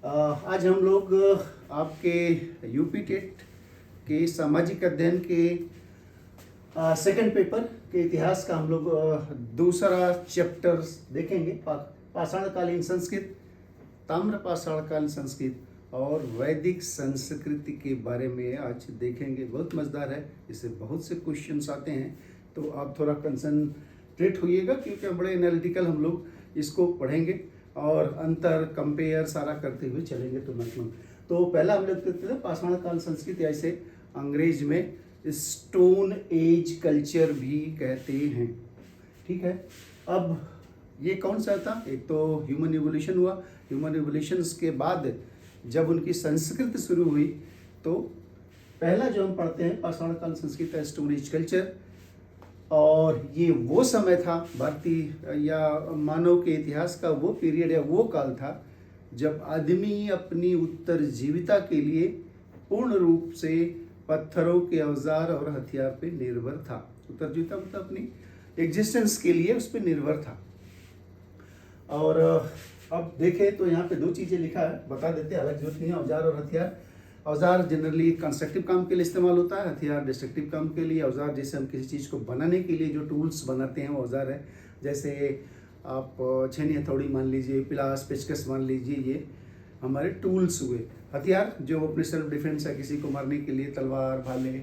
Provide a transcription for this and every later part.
आज हम लोग आपके यूपी टेट के सामाजिक अध्ययन के सेकंड पेपर के इतिहास का हम लोग दूसरा चैप्टर देखेंगे। पाषाणकालीन संस्कृत, ताम्र पाषाणकालीन संस्कृत और वैदिक संस्कृति के बारे में आज देखेंगे। बहुत मज़ेदार है, इससे बहुत से क्वेश्चंस आते हैं, तो आप थोड़ा कंसंट्रेट होइएगा क्योंकि बड़े एनालिटिकल हम लोग इसको पढ़ेंगे और अंतर कंपेयर सारा करते हुए चलेंगे। तो पहला हम लोग देखते थे पाषाणकाल संस्कृति, ऐसे अंग्रेज में स्टोन एज कल्चर भी कहते हैं। ठीक है, अब ये कौन सा था? एक तो ह्यूमन इवोल्यूशन हुआ। ह्यूमन इवोल्यूशन के बाद जब उनकी संस्कृति शुरू हुई तो पहला जो हम पढ़ते हैं पाषाणकाल संस्कृति है स्टोन एज कल्चर, और ये वो समय था भारतीय या मानव के इतिहास का वो पीरियड या वो काल था जब आदमी अपनी उत्तरजीविता के लिए पूर्ण रूप से पत्थरों के औजार और हथियार पे निर्भर था। उत्तरजीविता मतलब अपनी एग्जिस्टेंस के लिए उस पर निर्भर था। और अब देखें तो यहाँ पे दो चीज़ें लिखा है, बता देते हैं, अलग जरूरत नहीं है। औजार और हथियार। औजार जनरली कंस्ट्रक्टिव काम के लिए इस्तेमाल होता है, हथियार डिस्ट्रक्टिव काम के लिए। औजार जैसे हम किसी चीज़ को बनाने के लिए जो टूल्स बनाते हैं वो औजार है। जैसे आप छेनी हथौड़ी मान लीजिए, पिलास पेचकस मान लीजिए, ये हमारे टूल्स हुए। हथियार जो अपने सेल्फ डिफेंस है, किसी को मारने के लिए तलवार, भाले,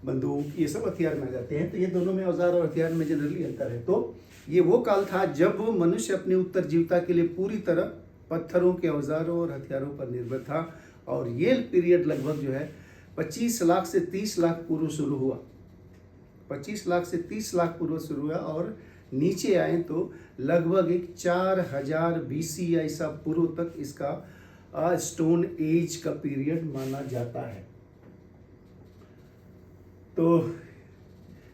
बंदूक, ये सब हथियार में आ जाते हैं। तो ये दोनों में औजार और हथियार में जनरली अंतर है। तो ये वो काल था जब मनुष्य अपनी उत्तरजीविता के लिए पूरी तरह पत्थरों के औजारों और हथियारों पर निर्भर था। और ये पीरियड लगभग जो है 25 लाख से 30 लाख पूर्व शुरू हुआ। 25 लाख से 30 लाख पूर्व शुरू हुआ और नीचे आए तो लगभग एक 4000 BC या ईसा पूर्व तक इसका स्टोन एज का पीरियड माना जाता है। तो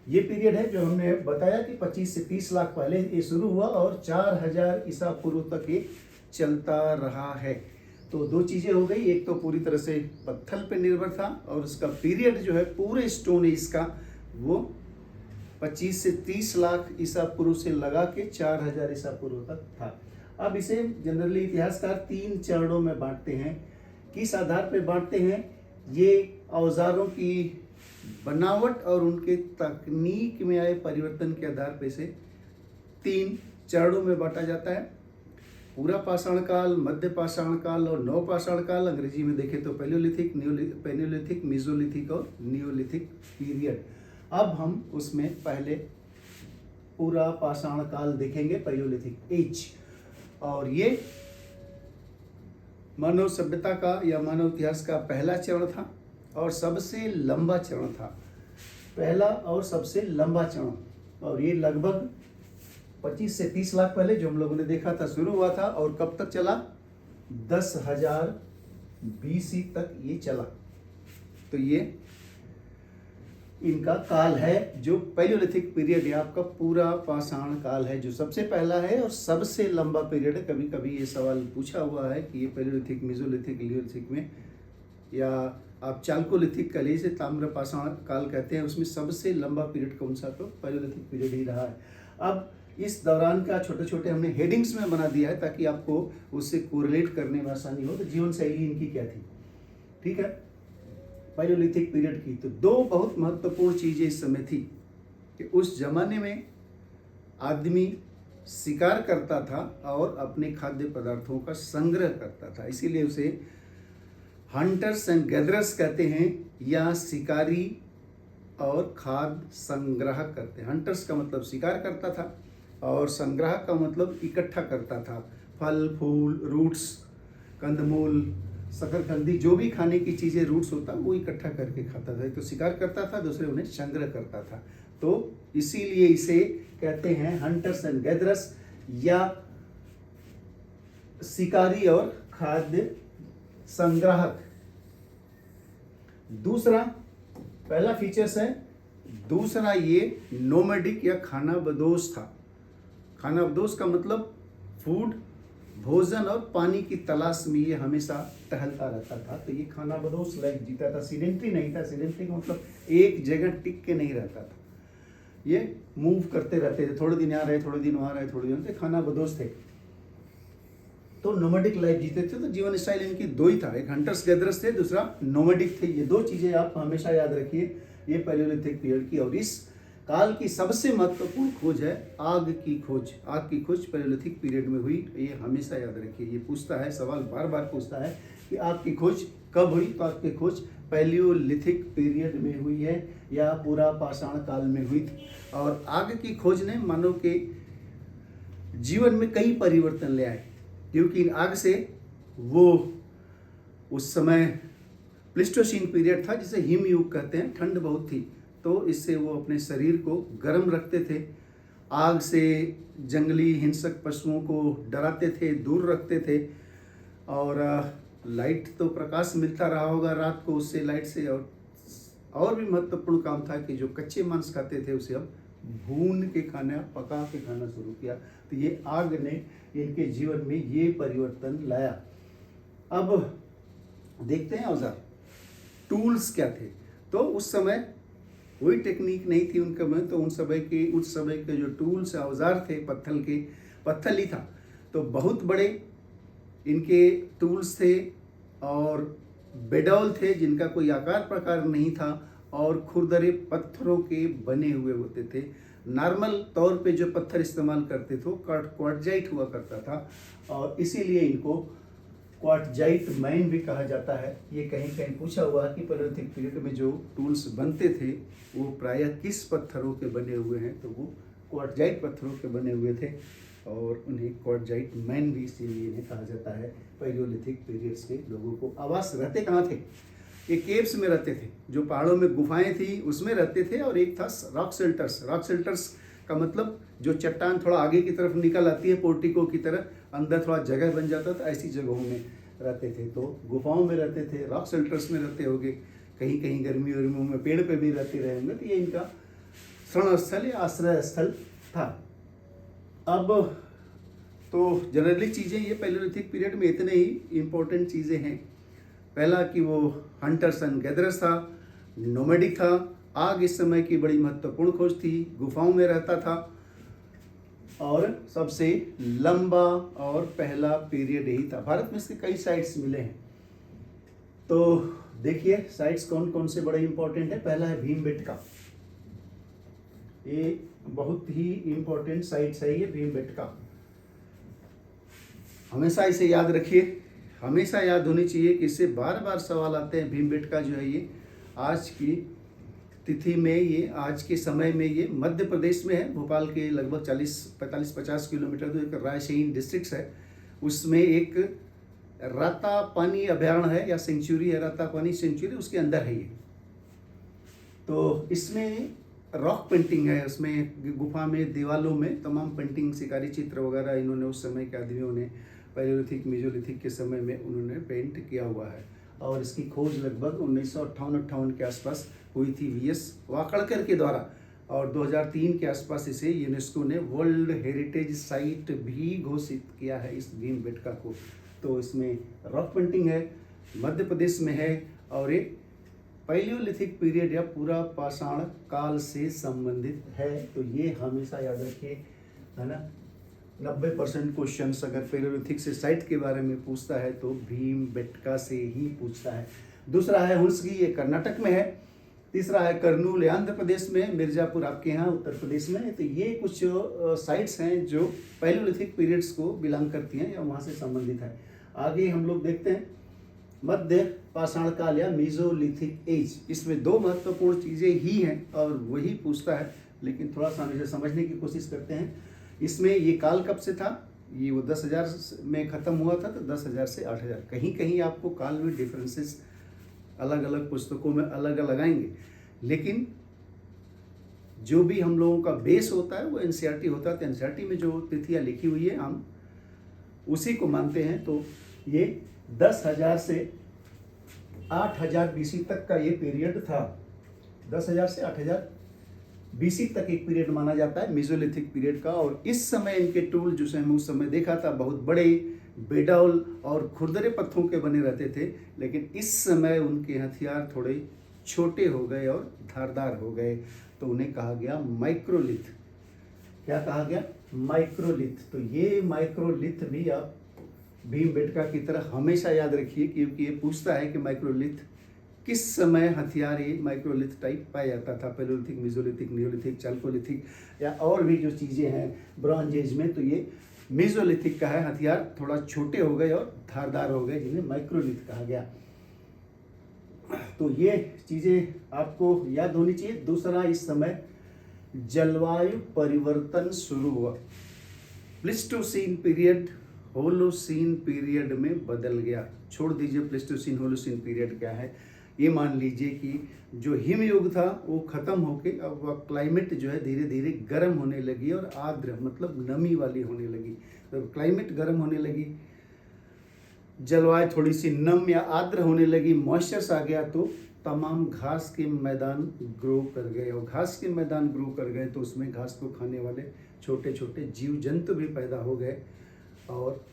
ये पीरियड है जो हमने बताया कि 25 से 30 लाख पहले ये शुरू हुआ और 4000 ईसा पूर्व तक ये चलता रहा है। तो दो चीज़ें हो गई, एक तो पूरी तरह से पत्थर पे निर्भर था और उसका पीरियड जो है पूरे स्टोन एज का वो 25 से 30 लाख ईसा पूर्व से लगा के 4000 ईसा पूर्व तक था। अब इसे जनरली इतिहासकार 3 चरणों में बांटते हैं। किस आधार पे बांटते हैं? ये औजारों की बनावट और उनके तकनीक में आए परिवर्तन के आधार पे से 3 चरणों में बांटा जाता है। पूरा पाषाण काल, मध्य पाषाण काल और नव पाषाण काल। अंग्रेजी में देखें तो पैलियोलिथिक, मेसोलिथिक और नियोलिथिक पीरियड। अब हम उसमें पहले पूरा पाषाण काल देखेंगे, पैलियोलिथिक एज। और ये मानव सभ्यता का या मानव इतिहास का पहला चरण था और सबसे लंबा चरण था। पहला और सबसे लंबा चरण, और ये लगभग 25 से 30 लाख पहले जो हम लोगों ने देखा था शुरू हुआ था और कब तक चला? 10,000 BC तक ये चला। तो ये इनका काल है जो पैलियोलिथिक पीरियड है, आपका पूरा पाषाण काल है जो सबसे पहला है और सबसे लंबा पीरियड है। कभी कभी ये सवाल पूछा हुआ है कि ये पैलियोलिथिक, मेसोलिथिक, लियोलिथिक में, या आप चाल्कोलिथिक काल, इसे ताम्र पाषाण काल कहते हैं, उसमें सबसे लंबा पीरियड कौन सा? तो पैलियोलिथिक पीरियड ही रहा है। अब इस दौरान का छोटे छोटे हमने हेडिंग्स में बना दिया है ताकि आपको उससे कोरिलेट करने में आसानी हो। तो जीवन शैली इनकी क्या थी? ठीक है, पैलियोलिथिक पीरियड की तो 2 बहुत महत्वपूर्ण चीज़ें इस समय थी कि उस जमाने में आदमी शिकार करता था और अपने खाद्य पदार्थों का संग्रह करता था, इसीलिए उसे हंटर्स एंड गैदरर्स कहते हैं, या शिकारी और खाद्य संग्राहक करते हैं। हंटर्स का मतलब शिकार करता था और संग्राहक का मतलब इकट्ठा करता था। फल फूल, रूट्स, कंदमूल, शकरकंदी, जो भी खाने की चीज़ें रूट्स होता वो इकट्ठा करके खाता था। तो शिकार करता था, दूसरे उन्हें संग्रह करता था। तो इसीलिए इसे कहते हैं हंटर्स एंड गैदरर्स, या शिकारी और खाद्य संग्राहक। दूसरा, पहला फीचर्स है। दूसरा ये नोमैडिक या खानाबदोश था। खानाबदोश का मतलब फूड, भोजन और पानी की तलाश में ये हमेशा टहलता रहता था। तो ये खानाबदोश लाइफ जीता था, सीडेंट्री नहीं था। सीडेंट्री का मतलब एक जगह टिक के नहीं रहता था, ये मूव करते रहते थे, थोड़े दिन यहाँ रहे, थोड़े दिन वहाँ रहे, थोड़े दिन, खानाबदोश थे। तो नोमैडिक लाइफ जीते थे। तो जीवन स्टाइल इनकी दो ही था, एक हंटर्स गैदरर्स थे, दूसरा नोमैडिक थे। ये दो चीजें आप हमेशा याद रखिए, ये पैलियोलिथिक पीरियड की। और इस काल की सबसे महत्वपूर्ण खोज है आग की खोज। आग की खोज पैलियोलिथिक पीरियड में हुई, ये हमेशा याद रखिए। ये पूछता है, सवाल बार बार पूछता है कि आग की खोज कब हुई। तो आग की खोज पैलियोलिथिक पीरियड में हुई है या पूरा पाषाण काल में हुई थी। और आग की खोज ने मानव के जीवन में कई परिवर्तन ले आए, क्योंकि आग से वो उस समय प्लिस्टोसीन पीरियड था जिसे हिम युग कहते हैं, ठंड बहुत थी, तो इससे वो अपने शरीर को गर्म रखते थे। आग से जंगली हिंसक पशुओं को डराते थे, दूर रखते थे। और लाइट तो प्रकाश मिलता रहा होगा रात को उससे, लाइट से। और भी महत्वपूर्ण काम था कि जो कच्चे मांस खाते थे उसे अब भून के खाना, पका के खाना शुरू किया। तो ये आग ने इनके जीवन में ये परिवर्तन लाया। अब देखते हैं औजार, टूल्स क्या थे। तो उस समय कोई टेक्निक नहीं थी उनके में, तो उस समय के जो टूल्स औजार थे पत्थर ही था। तो बहुत बड़े इनके टूल्स थे और बेडौल थे जिनका कोई आकार प्रकार नहीं था और खुरदरे पत्थरों के बने हुए होते थे। नॉर्मल तौर पे जो पत्थर इस्तेमाल करते थे क्वार्टजाइट हुआ करता था और इसीलिए इनको क्वार्टजाइट मैन भी कहा जाता है। ये कहीं कहीं पूछा हुआ कि पैलियोलिथिक पीरियड में जो टूल्स बनते थे वो प्रायः किस पत्थरों के बने हुए हैं, तो वो क्वार्टजाइट पत्थरों के बने हुए थे और उन्हें क्वार्टजाइट मैन भी इसीलिए इन्हें कहा जाता है। पैलियोलिथिक पीरियड्स के लोगों को आवास रहते कहाँ थे? ये केव्स में रहते थे, जो पहाड़ों में गुफाएं थी उसमें रहते थे। और एक था रॉक शेल्टर्स। रॉक शेल्टर्स का मतलब जो चट्टान थोड़ा आगे की तरफ निकल आती है पोर्टिको की तरह, अंदर थोड़ा जगह बन जाता था, ऐसी जगहों में रहते थे। तो गुफाओं में रहते थे, रॉक शेल्टर्स में रहते होंगे, कहीं कहीं गर्मियों में पेड़ पे भी रहते रहे होंगे। तो ये इनका शरण स्थल या आश्रय स्थल था। अब तो जनरली चीज़ें ये पैलियोलिथिक पीरियड में इतने ही इम्पोर्टेंट चीज़ें हैं। पहला कि वो हंटर्स एंड गैदरर्स था, नोमैडिक था। आग इस समय की बड़ी महत्वपूर्ण खोज थी, गुफाओं में रहता था और सबसे लंबा और पहला पीरियड यही था। भारत में इसके कई साइट्स मिले हैं। तो देखिए साइट्स कौन कौन से बड़े इंपॉर्टेंट है। पहला है भीमबेटका, ये बहुत ही इंपॉर्टेंट साइट्स है। ये भीमबेटका हमेशा इसे याद रखिए, हमेशा याद होनी चाहिए कि इससे बार बार सवाल आते हैं। भीमबेटका जो है ये आज की तिथि में, ये आज के समय में ये मध्य प्रदेश में है। भोपाल के लगभग 45-50 किलोमीटर दूर एक रायसेन डिस्ट्रिक्ट है, उसमें एक रातापानी अभयारण्य है या सेंचुरी है, रातापानी सेंचुरी, उसके अंदर है ये। तो इसमें रॉक पेंटिंग है, उसमें गुफा में दीवालों में तमाम पेंटिंग, शिकारी चित्र वगैरह इन्होंने उस समय के आदमियों ने पैलियोलिथिक मेसोलिथिक के समय में उन्होंने पेंट किया हुआ है। और इसकी खोज लगभग 1958 के आसपास हुई थी वीएस वाकड़कर के द्वारा। और 2003 के आसपास इसे यूनेस्को ने वर्ल्ड हेरिटेज साइट भी घोषित किया है इस भीमबेटका को। तो इसमें रॉक पेंटिंग है, मध्य प्रदेश में है और एक पैलियोलिथिक पीरियड या पूरा पाषाण काल से संबंधित है। तो ये हमेशा याद रखिए, है ना। 90% क्वेश्चन अगर पैलियोलिथिक से साइट के बारे में पूछता है तो भीमबेटका से ही पूछता है। दूसरा है हुल्सगी, ये कर्नाटक में है। तीसरा है कर्नूल, आंध्र प्रदेश में। मिर्जापुर आपके यहाँ उत्तर प्रदेश में। तो ये कुछ साइट्स हैं जो पैलियोलिथिक पीरियड्स को बिलोंग करती हैं या वहाँ से संबंधित है। आगे हम लोग देखते हैं मध्य पाषाण काल या मेसोलिथिक एज। इसमें दो महत्वपूर्ण चीज़ें ही हैं और वही पूछता है, लेकिन थोड़ा सा हम इसे समझने की कोशिश करते हैं। इसमें ये काल कब से था, ये वो 10,000 में ख़त्म हुआ था, तो 10,000 से 8,000। कहीं कहीं आपको काल में डिफरेंसेस अलग अलग पुस्तकों में अलग अलग आएंगे, लेकिन जो भी हम लोगों का बेस होता है वो एनसीईआरटी होता है। तो एनसीईआरटी में जो तिथियाँ लिखी हुई है हम उसी को मानते हैं। तो ये 10,000 से 8,000 बीसी तक का ये पीरियड था। 10,000 से 8,000 बीसी तक एक पीरियड माना जाता है मेसोलिथिक पीरियड का। और इस समय इनके टूल जो हमने उस समय देखा था बहुत बड़े बेडौल और खुरदरे पत्थरों के बने रहते थे, लेकिन इस समय उनके हथियार थोड़े छोटे हो गए और धारदार हो गए, तो उन्हें कहा गया माइक्रोलिथ। क्या कहा गया? माइक्रोलिथ। तो ये माइक्रोलिथ भी आप भीमबेटका की तरह हमेशा याद रखिए, क्योंकि ये पूछता है कि माइक्रोलिथ किस समय हथियार ये माइक्रोलिथ टाइप पाया जाता था, पैलोलिथिक, मेसोलिथिक, नियोलिथिक, चाल्कोलिथिक या और भी जो चीज़ें हैं ब्रॉन्ज एज में, तो ये मेसोलिथिक का है। हथियार थोड़ा छोटे हो गए और धारदार हो गए, जिन्हें माइक्रोलिथ कहा गया। तो ये चीज़ें आपको याद होनी चाहिए। दूसरा, इस समय जलवायु परिवर्तन शुरू हुआ। प्लीस्टोसीन पीरियड होलोसीन पीरियड में बदल गया। छोड़ दीजिए प्लीस्टोसीन होलोसीन पीरियड क्या है, ये मान लीजिए कि जो हिमयुग था वो खत्म होके अब वह क्लाइमेट जो है धीरे धीरे गर्म होने लगी और आर्द्र मतलब नमी वाली होने लगी। तो क्लाइमेट गर्म होने लगी, जलवायु थोड़ी सी नम या आर्द्र होने लगी, मॉइस्चर्स आ गया, तो तमाम घास के मैदान ग्रो कर गए। और घास के मैदान ग्रो कर गए तो उसमें घास को खाने वाले छोटे छोटे जीव जंतु भी पैदा हो गए। और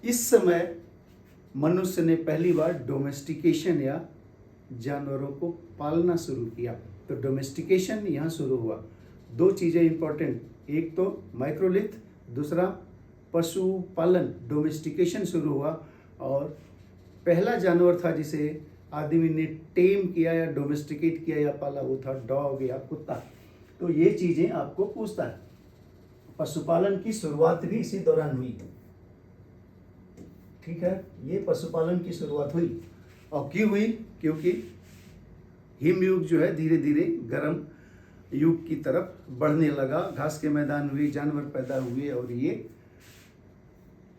इस समय मनुष्य ने पहली बार डोमेस्टिकेशन या जानवरों को पालना शुरू किया। तो डोमेस्टिकेशन यहाँ शुरू हुआ। दो चीज़ें इंपॉर्टेंट, एक तो माइक्रोलिथ, दूसरा पशुपालन, डोमेस्टिकेशन शुरू हुआ। और पहला जानवर था जिसे आदमी ने टेम किया या डोमेस्टिकेट किया या पाला, वो था डॉग या कुत्ता। तो ये चीज़ें आपको पूछता है। पशुपालन की शुरुआत भी इसी दौरान हुई, ठीक है, ये पशुपालन की शुरुआत हुई। और क्यों हुई? क्योंकि हिमयुग जो है धीरे धीरे गर्म युग की तरफ बढ़ने लगा, घास के मैदान हुए, जानवर पैदा हुए। और ये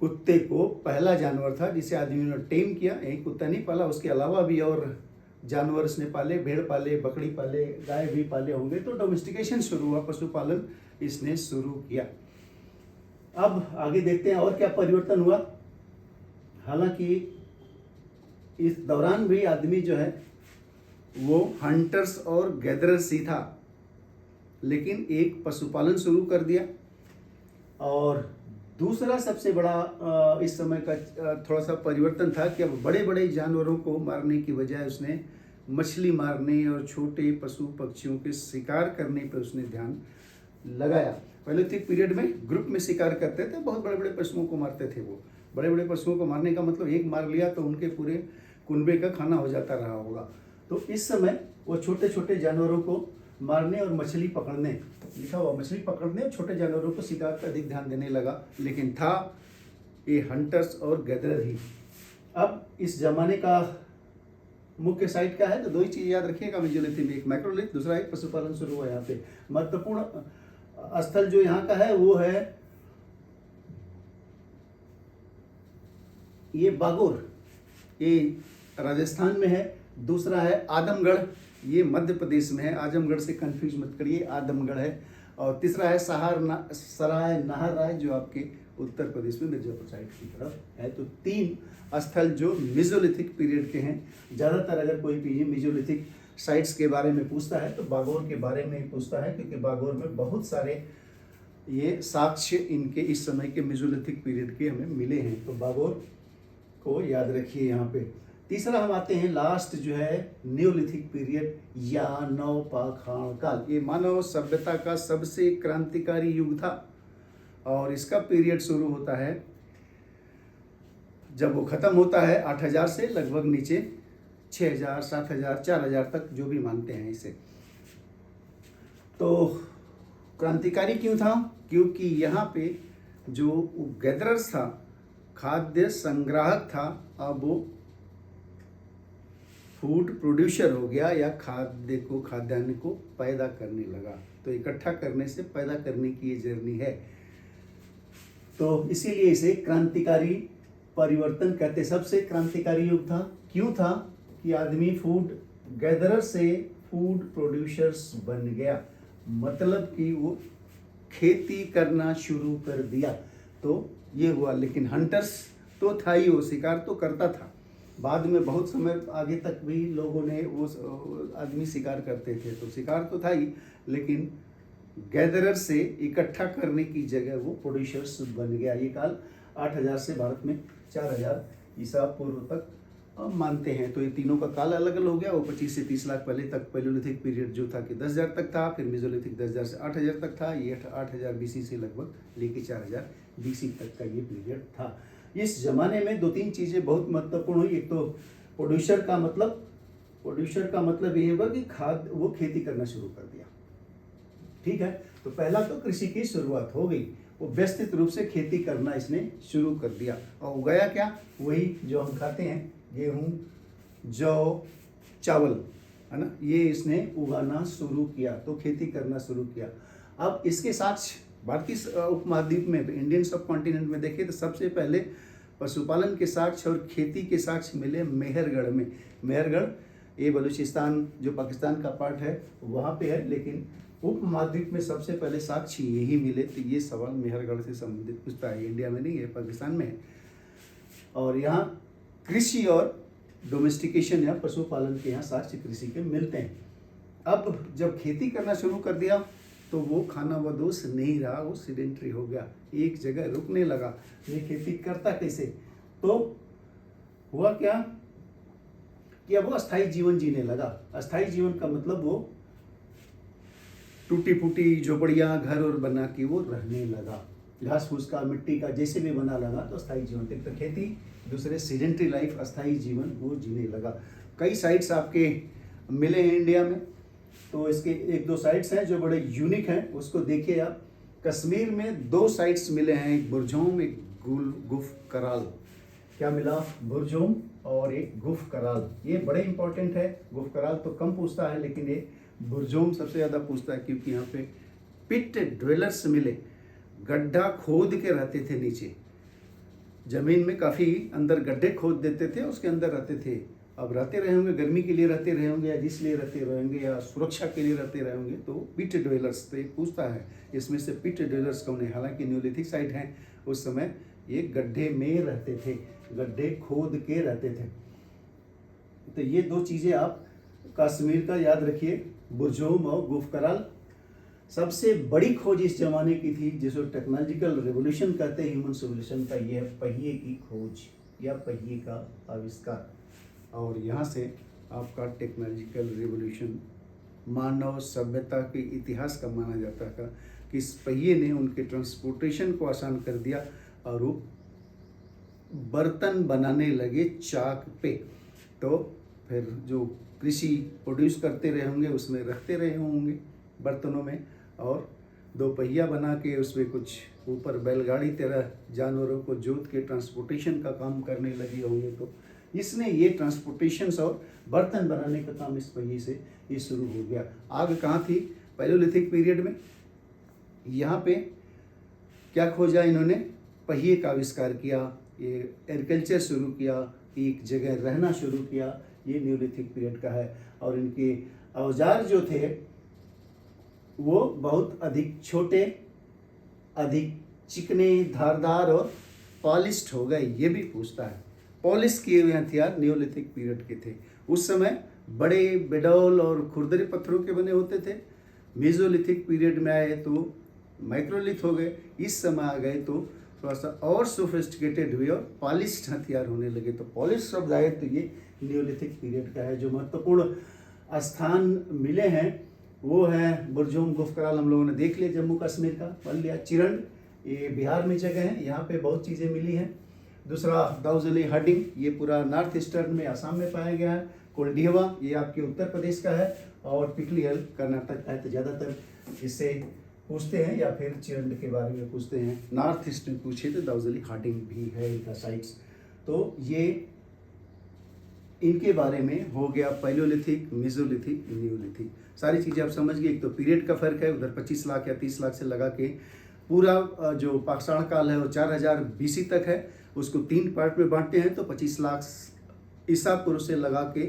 कुत्ते को पहला जानवर था जिसे आदमी ने टेम किया। एक कुत्ता नहीं पाला, उसके अलावा भी और जानवर इसने पाले, भेड़ पाले, बकरी पाले, गाय भी पाले होंगे। तो डोमेस्टिकेशन शुरू हुआ, पशुपालन इसने शुरू किया। अब आगे देखते हैं और क्या परिवर्तन हुआ। हालांकि इस दौरान भी आदमी जो है वो हंटर्स और गैदरर्स ही था, लेकिन एक पशुपालन शुरू कर दिया। और दूसरा सबसे बड़ा इस समय का थोड़ा सा परिवर्तन था कि अब बड़े बड़े जानवरों को मारने की बजाय उसने मछली मारने और छोटे पशु पक्षियों के शिकार करने पर उसने ध्यान लगाया। पैलोलिथिक पीरियड में ग्रुप में शिकार करते थे, बहुत बड़े बड़े पशुओं को मारते थे। वो बड़े बड़े पशुओं को मारने का मतलब एक मार लिया तो उनके पूरे कुनबे का खाना हो जाता रहा होगा। तो इस समय वो छोटे छोटे जानवरों को मारने और मछली पकड़ने, लिखा हुआ मछली पकड़ने और छोटे जानवरों को शिकार पर अधिक ध्यान देने लगा। लेकिन था ये हंटर्स और गैदरर ही। अब इस जमाने का मुख्य साइट क्या है, तो दो ही चीज़ याद रखिएगा मेसोलिथिक में, एक माइक्रोलिथ, दूसरा एक पशुपालन शुरू हुआ। यहाँ पे महत्वपूर्ण स्थल जो यहाँ का है वो है ये बागोर, ये राजस्थान में है। दूसरा है आदमगढ़, ये मध्य प्रदेश में है। आजमगढ़ से कंफ्यूज मत करिए, आदमगढ़ है। और तीसरा है सराय नाहर राय, जो आपके उत्तर प्रदेश में मिर्जापुर साइड की तरफ है। तो तीन स्थल जो मेसोलिथिक पीरियड के हैं। ज़्यादातर अगर कोई भी मेसोलिथिक साइट्स के बारे में पूछता है तो बागोर के बारे में ही पूछता है, क्योंकि बागोर में बहुत सारे ये साक्ष्य इनके इस समय के मेसोलिथिक पीरियड के हमें मिले हैं। तो बागोर को याद रखिए यहाँ पे। तीसरा हम आते हैं लास्ट जो है नियोलिथिक पीरियड या नवपाषाण काल। ये मानव सभ्यता का सबसे क्रांतिकारी युग था। और इसका पीरियड शुरू होता है, जब वो खत्म होता है 8000 से लगभग नीचे 6000, 7000, 4000 तक, जो भी मानते हैं इसे। तो क्रांतिकारी क्यों था? क्योंकि यहाँ पे जो गैदरर्स था, खाद्य संग्राहक था, अब वो फूड प्रोड्यूसर हो गया या खाद्यान्न को पैदा करने लगा। तो इकट्ठा करने से पैदा करने की ये जर्नी है। तो इसीलिए इसे क्रांतिकारी परिवर्तन कहते। सबसे क्रांतिकारी युग था। क्यों था? कि आदमी फूड गैदरर से फूड प्रोड्यूसर्स बन गया, मतलब कि वो खेती करना शुरू कर दिया। तो ये हुआ। लेकिन हंटर्स तो था ही, वो शिकार तो करता था। बाद में बहुत समय आगे तक भी लोगों ने वो आदमी शिकार करते थे, तो शिकार तो था ही, लेकिन गैदरर से इकट्ठा करने की जगह वो प्रोड्यूसर्स बन गया। ये काल 8000 से भारत में 4000 ईसा पूर्व तक मानते हैं। तो ये तीनों का काल अलग अलग हो गया। वो 25 से 30 लाख पहले तक पैलोलिथिक पीरियड जो था कि 10,000 तक था, फिर मेसोलिथिक 10,000 से 8,000 तक था। ये 8,000 BC से लगभग लेके 4,000 BC तक का ये पीरियड था। इस जमाने में दो तीन चीजें बहुत महत्वपूर्ण हुई। एक तो प्रोड्यूसर का मतलब ये होगा कि वो खेती करना शुरू कर दिया। ठीक है, तो पहला तो कृषि की शुरुआत हो गई, वो व्यवस्थित रूप से खेती करना इसने शुरू कर दिया। और उगाया क्या? वही जो हम खाते हैं, गेहूं, जौ, चावल, है ना, ये इसने उगाना शुरू किया, तो खेती करना शुरू किया। अब इसके साथ भारतीय उपमहाद्वीप में, इंडियन सब कॉन्टिनेंट में देखें तो सबसे पहले पशुपालन के साक्ष्य और खेती के साक्ष्य मिले मेहरगढ़ में। मेहरगढ़ ये बलूचिस्तान जो पाकिस्तान का पार्ट है वहाँ पे है, लेकिन उपमहाद्वीप में सबसे पहले साक्ष्य यही मिले। तो ये सवाल मेहरगढ़ से संबंधित पूछता है, इंडिया में नहीं है, पाकिस्तान में है। और यहाँ कृषि और डोमेस्टिकेशन या पशुपालन के यहाँ साक्ष्य कृषि के मिलते हैं। अब जब खेती करना शुरू कर दिया तो वो खाना बदोश नहीं रहा, वो सीडेंट्री हो गया, एक जगह रुकने लगा। ये खेती करता कैसे? तो हुआ क्या कि अब वो अस्थाई जीवन जीने लगा। अस्थाई जीवन का मतलब वो टूटी फूटी झोपड़ियाँ घर और बना के वो रहने लगा, घास फूस का, मिट्टी का, जैसे भी बना लगा। तो अस्थाई जीवन, एक तो खेती, दूसरे सीडेंट्री लाइफ, अस्थाई जीवन वो जीने लगा। कई साइट्स आपके मिले हैं इंडिया में, तो इसके एक दो साइट्स हैं जो बड़े यूनिक हैं, उसको देखिए आप। कश्मीर में दो साइट्स मिले हैं, एक बुरझोम, एक गुफ कराल। क्या मिला? बुरझोम और एक गुफ कराल। ये बड़े इंपॉर्टेंट है। गुफ कराल तो कम पूछता है, लेकिन ये बुरझोम सबसे ज़्यादा पूछता है, क्योंकि यहाँ पे पिट ड्वेलर्स मिले, गड्ढा खोद के रहते थे नीचे जमीन में, काफ़ी अंदर गड्ढे खोद देते थे, उसके अंदर रहते थे। अब रहते रहे होंगे, गर्मी के लिए रहते रहे होंगे, या जिसलिए रहते रहेंगे, या सुरक्षा के लिए रहते रहे होंगे, तो पिट ड्वेलर्स तो पूछता है इसमें से पिट ड्वेलर्स कौन है। हालांकि न्यूलिथिक साइट हैं, उस समय ये गड्ढे में रहते थे, गड्ढे खोद के रहते थे। तो ये दो चीज़ें आप कश्मीर का याद रखिए, बुरझोम और गुफ कराल। सबसे बड़ी खोज इस जमाने की थी, जिसको टेक्नोलॉजिकल रेवोल्यूशन कहते हैं, ह्यूमन सिविलाइजेशन का, ये है पहिए की खोज या पहिए का आविष्कार। और यहाँ से आपका टेक्नोलॉजिकल रिवोल्यूशन मानव सभ्यता के इतिहास का माना जाता था कि इस पहिए ने उनके ट्रांसपोर्टेशन को आसान कर दिया, और वो बर्तन बनाने लगे चाक पे। तो फिर जो कृषि प्रोड्यूस करते रहे होंगे उसमें रखते रहे होंगे बर्तनों में, और दो पहिया बना के उसमें कुछ ऊपर बैलगाड़ी तरह जानवरों को जोत के ट्रांसपोर्टेशन का काम करने लगे होंगे। तो इसने ये ट्रांसपोर्टेशंस और बर्तन बनाने का काम इस पहिए से ये शुरू हो गया। आग कहाँ थी? पैलियोलिथिक पीरियड में। यहाँ पे क्या खोजा इन्होंने? पहिए का आविष्कार किया, ये एग्रीकल्चर शुरू किया, एक जगह रहना शुरू किया, ये न्यूलिथिक पीरियड का है। और इनके औजार जो थे वो बहुत अधिक छोटे, अधिक चिकने, धारदार और पॉलिश्ड हो गए, ये भी पूछता है। पॉलिश किए हुए हथियार न्यूलिथिक पीरियड के थे। उस समय बड़े बेडौल और खुरदरे पत्थरों के बने होते थे। मेसोलिथिक पीरियड में आए तो माइक्रोलिथ हो गए, इस समय आ गए तो थोड़ा सा और सोफिस्टिकेटेड हुए और पॉलिश्ड हथियार होने लगे। तो पॉलिश शब्द आए तो ये न्यूलिथिक पीरियड का है। जो महत्वपूर्ण स्थान मिले हैं वो है बुरझोम, गुफ कराल हम लोगों ने देख लिया, जम्मू कश्मीर का पढ़ लिया। चिरंड ये बिहार में जगह है, यहाँ पे बहुत चीज़ें मिली हैं। दूसरा दाऊजली हडिंग, ये पूरा नॉर्थ ईस्टर्न में आसाम में पाया गया है। कोल्डिहवा ये आपके उत्तर प्रदेश का है, और पिकलियल कर्नाटक का है। तो ज़्यादातर इससे पूछते हैं, या फिर चिरंड के बारे में पूछते हैं। नॉर्थ ईस्ट में पूछे तो दाऊजली हडिंग भी है इनका साइट्स। तो ये इनके बारे में हो गया पैलियोलिथिक, मेसोलिथिक, न्यूलिथिक। सारी चीज़ें आप समझ गए। एक तो पीरियड का फर्क है, उधर 25 लाख या 30 लाख से लगा के पूरा जो पाषाण काल है वो 4000 BC तक है, उसको 3 पार्ट में बांटते हैं। तो 25 लाख ईसा पूर्व से लगा के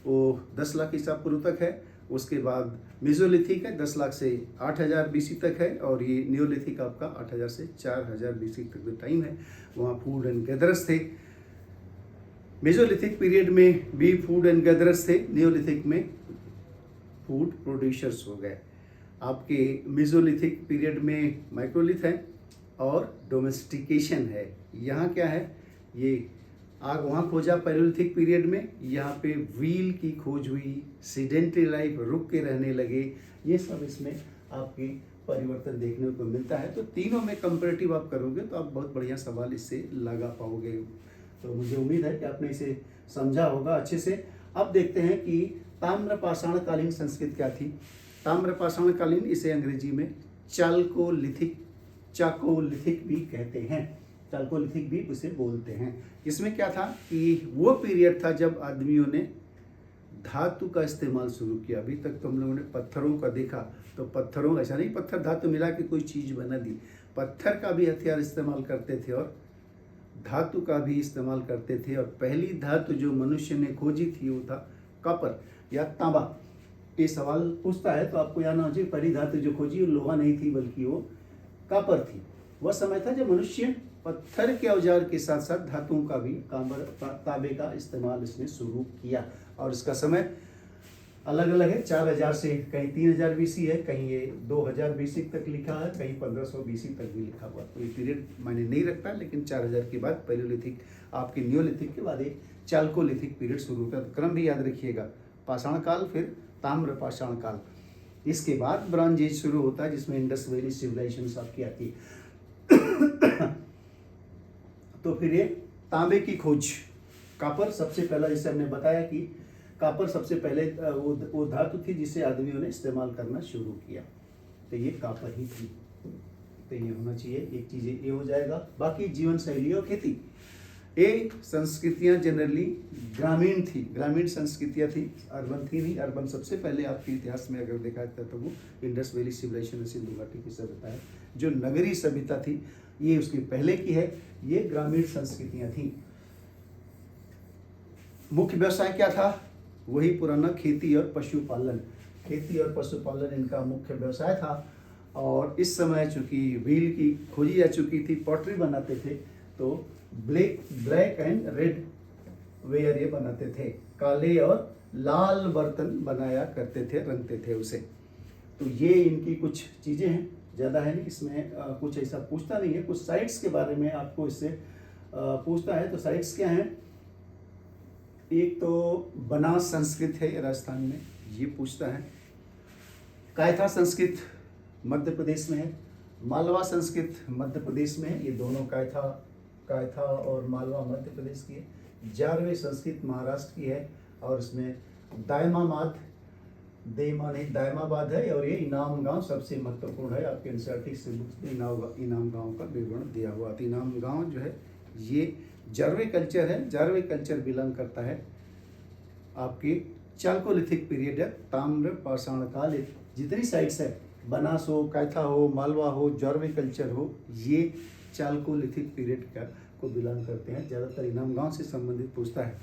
वो 10 लाख ईसा पूर्व तक है। उसके बाद मेसोलिथिक है 10 लाख से 8000 BC तक है, और ये न्यूलिथिक आपका 8000 से 4000 BC तक जो टाइम है, वहाँ फूड एंड गैदरर्स थे। मेसोलिथिक पीरियड में भी फूड एंड गैदरर्स थे, न्यूलिथिक में फूड प्रोड्यूसर्स हो गए। आपके मेसोलिथिक पीरियड में माइक्रोलिथ है और डोमेस्टिकेशन है। यहाँ क्या है, ये आग वहाँ खोजा पैलियोलिथिक पीरियड में, यहाँ पे व्हील की खोज हुई, सीडेंट्री लाइफ, रुक के रहने लगे। ये सब इसमें आपके परिवर्तन देखने को मिलता है। तो तीनों में कंपैरेटिव आप करोगे तो आप बहुत बढ़िया सवाल इससे लगा पाओगे। तो मुझे उम्मीद है कि आपने इसे समझा होगा अच्छे से। अब देखते हैं कि ताम्रपाषाणकालीन संस्कृति क्या थी। ताम्रपाषाणकालीन, इसे अंग्रेजी में चाल्कोलिथिक, चाकोलिथिक भी कहते हैं, चाल्कोलिथिक भी उसे बोलते हैं। इसमें क्या था कि वो पीरियड था जब आदमियों ने धातु का इस्तेमाल शुरू किया। अभी तक तो हम लोगों ने पत्थरों का देखा, तो पत्थरों, ऐसा नहीं पत्थर धातु मिला के कोई चीज़ बना दी, पत्थर का भी हथियार इस्तेमाल करते थे और धातु का भी इस्तेमाल करते थे। और पहली धातु जो मनुष्य ने खोजी थी वो था कॉपर या तांबा। ये सवाल पूछता है तो आपको याद होना चाहिए, पहली धातु जो खोजी वो लोहा नहीं थी बल्कि वो कॉपर थी। वह समय था जब मनुष्य पत्थर के औजार के साथ साथ धातुओं का भी, तांबे का इस्तेमाल इसने शुरू किया। और इसका समय अलग अलग है, 4000 से कहीं 3000 BC है, कहीं ये 2000 BC तक लिखा है, कहीं 1500 BC तक भी लिखा हुआ। तो ये पीरियड मायने नहीं रखता, लेकिन 4000 के बाद पैलियोलिथिक, आपके नियोलिथिक के बाद एक चाल्कोलिथिक पीरियड शुरू होता है। तो क्रम भी याद रखिएगा, पाषाण काल, फिर ताम्र पाषाण काल, इसके बाद ब्रॉन्ज एज शुरू होता है जिसमें इंडस वैली सिविलाइजेशन आपकी आती है। तो फिर ये तांबे की खोज, कॉपर सबसे पहला, जैसे हमने बताया कि कॉपर सबसे पहले वो धातु थी जिसे आदमियों ने इस्तेमाल करना शुरू किया, तो ये कॉपर ही थी। तो ये होना चाहिए, एक चीज़ ये हो जाएगा। बाकी जीवन शैली और खेती, ये संस्कृतियाँ जनरली ग्रामीण थी, ग्रामीण संस्कृतियाँ थी, अर्बन थी नहीं। अर्बन सबसे पहले आपके इतिहास में अगर देखा जाता तो वो इंडस वैली सिविलाइजेशन, सिंधु घाटी की सभ्यता है। जो नगरीय सभ्यता थी ये उसके पहले की है, ये ग्रामीण संस्कृतियाँ थी। मुख्य व्यवसाय क्या था? वही पुराना खेती और पशुपालन, खेती और पशुपालन इनका मुख्य व्यवसाय था। और इस समय चूंकि व्हील की खोजी जा चुकी थी, पॉटरी बनाते थे, तो ब्लैक एंड रेड वेयर ये बनाते थे, काले और लाल बर्तन बनाया करते थे, रंगते थे उसे। तो ये इनकी कुछ चीज़ें हैं, ज़्यादा है नहीं इसमें, कुछ ऐसा पूछता नहीं है। कुछ साइट्स के बारे में आपको इससे पूछता है, तो साइट्स क्या हैं? एक तो बनास संस्कृत है राजस्थान में, ये पूछता है। कायथा संस्कृत मध्य प्रदेश में है, मालवा संस्कृत मध्य प्रदेश में है, ये दोनों कायथा और मालवा मध्य प्रदेश की है। जारवे संस्कृत महाराष्ट्र की है, और इसमें दायमाबाद है, और ये इनाम गांव सबसे महत्वपूर्ण है। आपके एनसीईआरटी से बुक्स में इनाम गांव का विवरण दिया हुआ। तो इनाम गांव जो है ये जारवे कल्चर है, जारवे कल्चर बिलोंग करता है आपकी चाल्कोलिथिक पीरियड है, ताम्र पाषाण काल। जितनी साइट्स है, बनास हो, कायथा हो, मालवा हो, जारवे कल्चर हो, ये चाल्कोलिथिक पीरियड का को बिलोंग करते हैं। ज़्यादातर इनाम गांव से संबंधित पूछता है।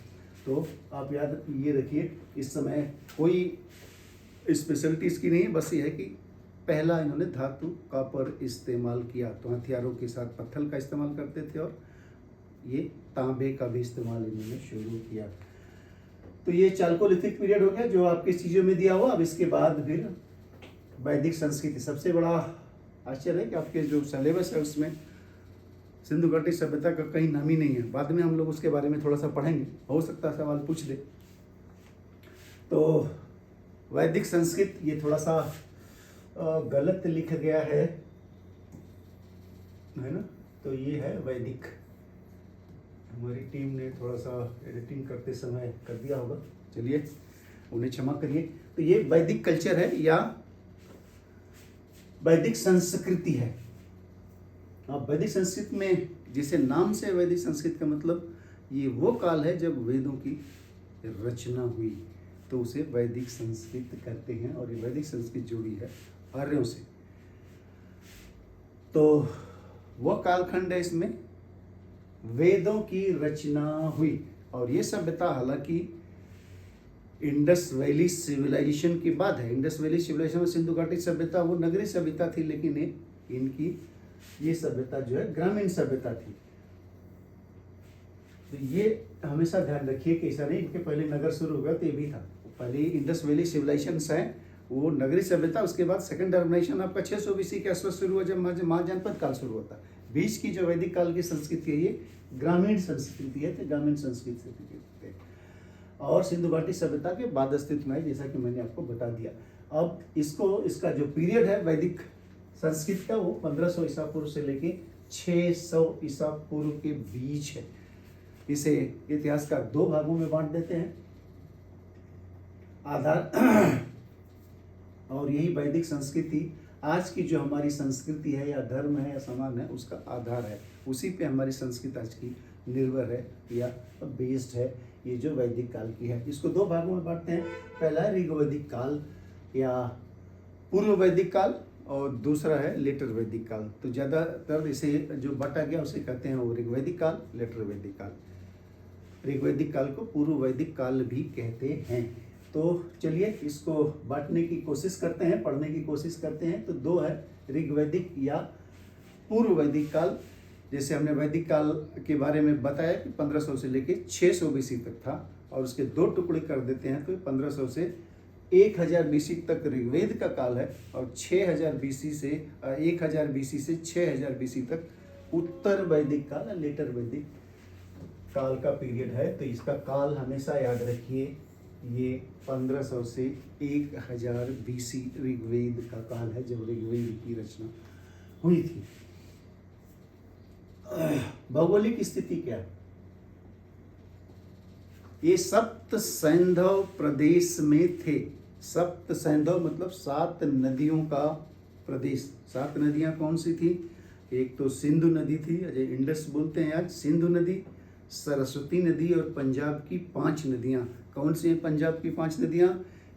तो आप याद ये रखिए, इस समय कोई स्पेशलिटी इसकी नहीं है, बस ये है कि पहला इन्होंने धातु कॉपर इस्तेमाल किया, तो हथियारों के साथ पत्थर का इस्तेमाल करते थे, और ये तांबे का भी इस्तेमाल इन्होंने शुरू किया। तो ये चाल्कोलिथिक पीरियड हो गया जो आपकी चीज़ों में दिया हुआ। अब इसके बाद फिर वैदिक संस्कृति। सबसे बड़ा आश्चर्य है कि आपके जो सिलेबस है उसमें सिंधु घाटी सभ्यता का कहीं नाम ही नहीं है। बाद में हम लोग उसके बारे में थोड़ा सा पढ़ेंगे, हो सकता है सवाल पूछ दे। तो वैदिक संस्कृत ये थोड़ा सा गलत लिख गया है ना, तो ये है वैदिक। हमारी टीम ने थोड़ा सा एडिटिंग करते समय कर दिया होगा, चलिए उन्हें क्षमा करिए। तो ये वैदिक कल्चर है या वैदिक संस्कृति है। अब वैदिक संस्कृति में, जिसे नाम से वैदिक संस्कृति का मतलब, ये वो काल है जब वेदों की रचना हुई, तो उसे वैदिक संस्कृत कहते हैं। और ये वैदिक संस्कृत जुड़ी है आर्यों से, तो वह कालखंड है इसमें वेदों की रचना हुई। और ये सभ्यता हालांकि इंडस वैली सिविलाइजेशन के बाद है। इंडस वैली सिविलाइजेशन में सिंधु घाटी सभ्यता वो नगरीय सभ्यता थी, लेकिन इनकी ये सभ्यता जो है ग्रामीण सभ्यता थी। तो ये हमेशा ध्यान रखिए कि ऐसा नहीं इनके पहले नगर शुरू हुआ तो ये भी था। पहले इंडस वैली सिविलाइजेशन है वो नगरीय सभ्यता, उसके बाद सेकंड अर्बनाइजेशन आपका 600 BC के आसपास शुरू हुआ, जब महाजनपद काल शुरू होता है। बीच की जो वैदिक काल की संस्कृति है ये ग्रामीण संस्कृति है, तो ग्रामीण संस्कृति है। और सिंधु घाटी सभ्यता के बाद अस्तित्व में है, जैसा कि मैंने आपको बता दिया। अब इसका जो पीरियड है वैदिक संस्कृत का वो 1500 ईसा पूर्व से लेके 600 ईसा पूर्व के बीच है। इसे इतिहास का 2 भागों में बांट देते हैं, आधार और यही वैदिक संस्कृति आज की जो हमारी संस्कृति है या धर्म है या समाज है उसका आधार है। उसी पे हमारी संस्कृति आज की निर्भर है या बेस्ड है। ये जो वैदिक काल की है इसको 2 भागों में बांटते हैं। पहला है ऋग्वैदिक काल या पूर्व वैदिक काल और दूसरा है लेटर वैदिक काल। तो ज़्यादातर इसे जो बांटा गया उसे कहते हैं वो ऋग्वैदिक काल, लेटर वैदिक काल। ऋग्वैदिक काल को पूर्व वैदिक काल भी कहते हैं। तो चलिए इसको बांटने की कोशिश करते हैं, पढ़ने की कोशिश करते हैं। तो 2 है ऋग्वैदिक या पूर्व वैदिक काल। जैसे हमने वैदिक काल के बारे में बताया कि 1500 से लेके 600 बीसी तक था और उसके 2 टुकड़े कर देते हैं तो 1500 से 1000 बीसी तक ऋग्वेद का काल है और 6000 बीसी से 1000 बीसी से 6000 बीसी तक उत्तर वैदिक काल, लेटर वैदिक काल का पीरियड है। तो इसका काल हमेशा याद रखिए, ये 1500 से 1000 बीसी ऋग्वेद का काल है जब ऋग्वेद की रचना हुई थी। भौगोलिक स्थिति क्या है? ये सप्त सैंधव प्रदेश में थे। सप्त सैंधव मतलब 7 नदियों का प्रदेश। 7 नदियां कौन सी थी? एक तो सिंधु नदी थी, अजय इंडस बोलते हैं आज, सिंधु नदी, सरस्वती नदी और पंजाब की 5 नदियां। कौन सी हैं पंजाब की 5 नदियां?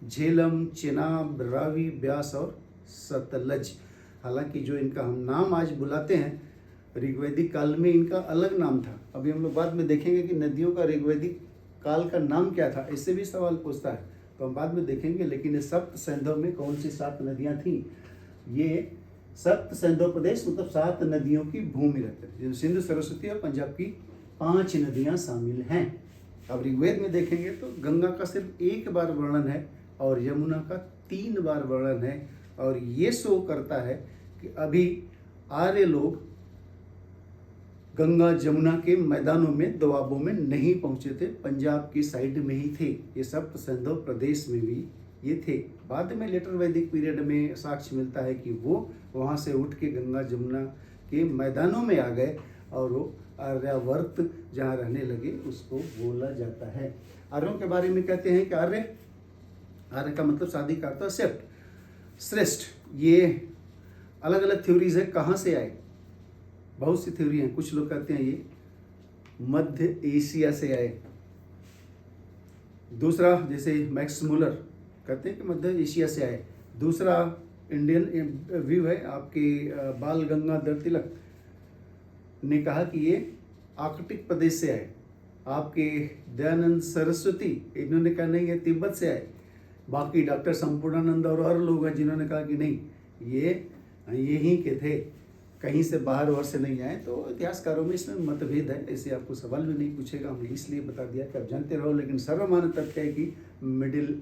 झेलम, चेनाब, रावी, ब्यास और सतलज। हालांकि जो इनका हम नाम आज बुलाते हैं ऋग्वैदिक काल में इनका अलग नाम था। अभी हम लोग बाद में देखेंगे कि नदियों का ऋग्वैदिक काल का नाम क्या था, इससे भी सवाल पूछता है तो हम बाद में देखेंगे। लेकिन ये सप्त सैंधव में कौन सी 7 नदियां थीं? ये सप्त सैंधव प्रदेश मतलब 7 नदियों की भूमि रहते थे, सिंधु, सरस्वती और पंजाब की 5 नदियां शामिल हैं। अब ऋग्वेद में देखेंगे तो गंगा का सिर्फ 1 बार वर्णन है और यमुना का 3 बार वर्णन है। और ये शो करता है कि अभी आर्य लोग गंगा जमुना के मैदानों में, दोआबों में नहीं पहुंचे थे, पंजाब की साइड में ही थे। ये सप्त सैंधव प्रदेश में भी ये थे। बाद में लेटर वैदिक पीरियड में साक्ष्य मिलता है कि वो वहाँ से उठ के गंगा जमुना के मैदानों में आ गए और वो आर्यावर्त जहाँ रहने लगे उसको बोला जाता है। आर्यों के बारे में कहते हैं कि आर्य का मतलब शादी का अर्थ सेप्ट, श्रेष्ठ। ये अलग अलग थ्योरीज है कहाँ से आए, बहुत सी थ्योरी हैं। कुछ लोग कहते हैं ये मध्य एशिया से आए। दूसरा जैसे मैक्स मुलर कहते हैं कि मध्य एशिया से आए। दूसरा इंडियन व्यू है आपके बाल गंगाधर तिलक ने कहा कि ये आर्कटिक प्रदेश से आए। आपके दयानंद सरस्वती इन्होंने कहा नहीं ये तिब्बत से आए। बाकी डॉक्टर संपूर्णानंद और लोग हैं जिन्होंने कहा कि नहीं ये यहीं के थे, कहीं से बाहर और से नहीं आए। तो इतिहासकारों में इसमें मतभेद है, ऐसे आपको सवाल भी नहीं पूछेगा, हमने इसलिए बता दिया कि आप जानते रहो। लेकिन सर्वमान्य तथ्य है कि मिडिल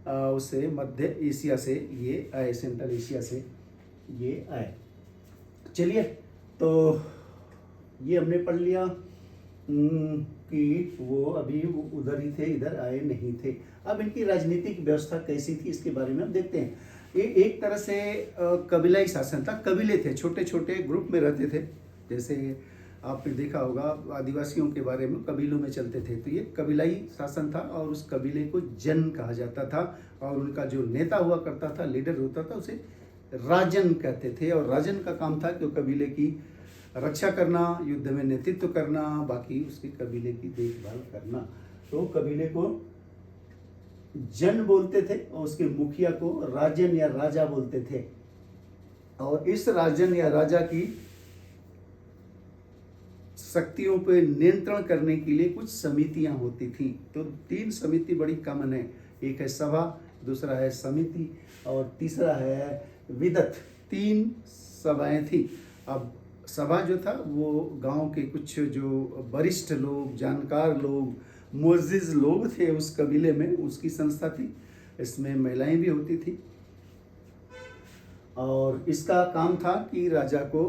उससे मध्य एशिया से ये आए, सेंट्रल एशिया से ये आए। चलिए तो ये हमने पढ़ लिया कि वो अभी उधर ही थे, इधर आए नहीं थे। अब इनकी राजनीतिक व्यवस्था कैसी थी इसके बारे में हम देखते हैं। ये एक तरह से कबीलाई शासन था। कबीले थे, छोटे छोटे ग्रुप में रहते थे। जैसे आपने देखा होगा आदिवासियों के बारे में, कबीलों में चलते थे। तो ये कबीलाई शासन था और उस कबीले को जन कहा जाता था और उनका जो नेता हुआ करता था, लीडर होता था, उसे राजन कहते थे। और राजन का काम था कि कबीले की रक्षा करना, युद्ध में नेतृत्व करना, बाकी उसके कबीले की देखभाल करना। तो कबीले को जन बोलते थे और उसके मुखिया को राजन या राजा बोलते थे। और इस राजन या राजा की शक्तियों पर नियंत्रण करने के लिए कुछ समितियां होती थीं। तो 3 समिति बड़ी कॉमन है, एक है सभा, दूसरा है समिति और तीसरा है विदत। 3 सभाएं थी। अब सभा जो था वो गांव के कुछ जो वरिष्ठ लोग, जानकार लोग, मुअज्जिज लोग थे उस कबीले में, उसकी संस्था थी। इसमें महिलाएं भी होती थी और इसका काम था कि राजा को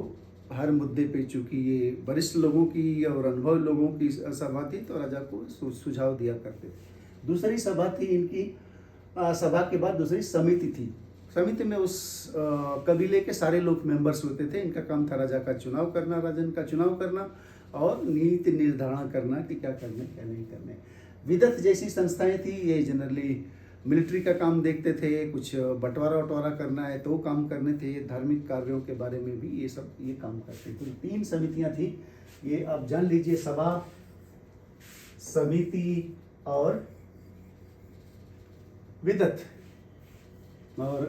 हर मुद्दे पे, चूंकि ये वरिष्ठ लोगों की और अनुभव लोगों की सभा थी, तो राजा को सुझाव दिया करते थे। दूसरी सभा थी इनकी, सभा के बाद दूसरी समिति थी। समिति में उस कबीले के सारे लोग मेंबर्स होते थे। इनका काम था राजा का चुनाव करना, राजन का चुनाव करना और नीति निर्धारण करना कि क्या करना क्या नहीं करना। विदत जैसी संस्थाएं थी, ये जनरली मिलिट्री का काम देखते थे, कुछ बंटवारा वटवारा करना है तो काम करने थे, धार्मिक कार्यों के बारे में भी ये काम करते थे। 3 समितियां थी, ये आप जान लीजिए, सभा, समिति और विदत। और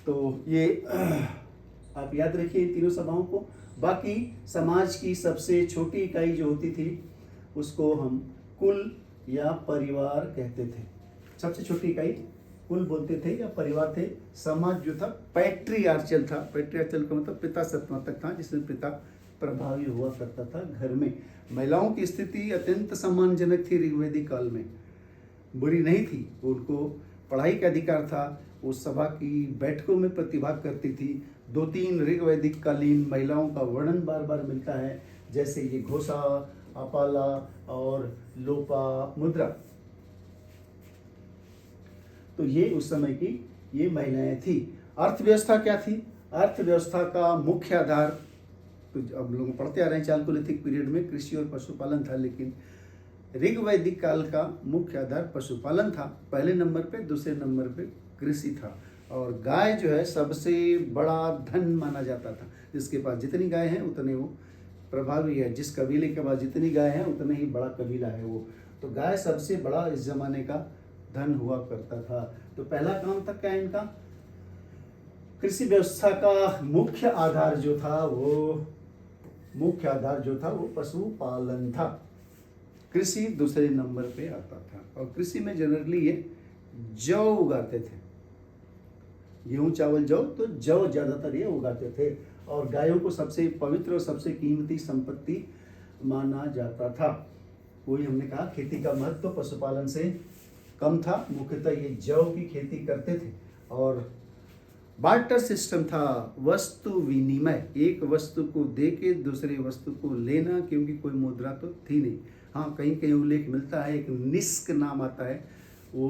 तो ये आप याद रखिए इन तीनों सभाओं को। बाकी समाज की सबसे छोटी इकाई जो होती थी उसको हम कुल या परिवार कहते थे। सबसे छोटी इकाई कुल बोलते थे या परिवार थे। समाज जो था पैट्रियार्चल था। पैट्रियार्चल का मतलब पिता सत्तात्मक था, जिसमें पिता प्रभावी हुआ करता था घर में। महिलाओं की स्थिति अत्यंत सम्मानजनक थी ऋग्वेदिक काल में, बुरी नहीं थी। उनको पढ़ाई का अधिकार था, वो सभा की बैठकों में प्रतिभाग करती थी। 2-3 ऋग्वैदिक कालीन महिलाओं का वर्णन बार बार मिलता है, जैसे ये घोषा, अपाला और लोपा मुद्रा। तो ये उस समय की ये महिलाएं थी। अर्थव्यवस्था क्या थी? अर्थव्यवस्था का मुख्य आधार, तो अब लोग पढ़ते आ रहे हैं, चालकोलिथिक पीरियड में कृषि और पशुपालन था, लेकिन ऋग्वैदिक काल का मुख्य आधार पशुपालन था पहले नंबर पे, दूसरे नंबर पे कृषि था। और गाय जो है सबसे बड़ा धन माना जाता था। जिसके पास जितनी गाय हैं उतने वो प्रभावी है। जिस कबीले के पास जितनी गाय हैं उतना ही बड़ा कबीला है वो। तो गाय सबसे बड़ा इस जमाने का धन हुआ करता था। तो पहला काम था क्या इनका? कृषि व्यवस्था का मुख्य आधार जो था वो पशुपालन था। कृषि दूसरे नंबर पे आता था। और कृषि में जनरली ये जौ उगाते थे, गेहूं चावल जौ, तो जौ ज्यादातर ये उगाते थे। और गायों को सबसे पवित्र और सबसे कीमती संपत्ति माना जाता था। वही हमने कहा, खेती का महत्व पशुपालन से कम था। मुख्यतः ये जौ की खेती करते थे। और बार्टर सिस्टम था, वस्तु विनिमय, एक वस्तु को दे के दूसरे वस्तु को लेना, क्योंकि कोई मुद्रा तो थी नहीं। हाँ, कहीं कहीं उल्लेख मिलता है, एक निष्क नाम आता है, वो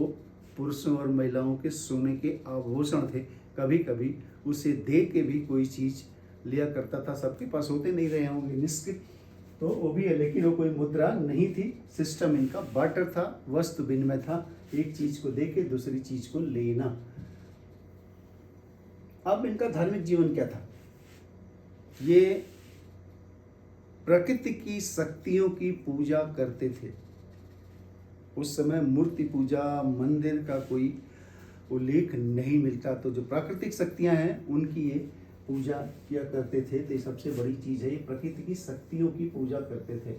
पुरुषों और महिलाओं के सोने के आभूषण थे। कभी कभी उसे दे के भी कोई चीज लिया करता था। सबके पास होते नहीं रहे होंगे निष्क, तो वो भी है, लेकिन वो कोई मुद्रा नहीं थी। सिस्टम इनका बार्टर था, वस्तु विनिमय था, एक चीज को दे के दूसरी चीज को लेना। अब इनका धार्मिक जीवन क्या था? ये प्रकृति की शक्तियों की पूजा करते थे। उस समय मूर्ति पूजा, मंदिर का कोई उल्लेख नहीं मिलता। तो जो प्राकृतिक शक्तियां हैं उनकी ये पूजा किया करते थे। तो ये सबसे बड़ी चीज है, ये प्रकृति की शक्तियों की पूजा करते थे।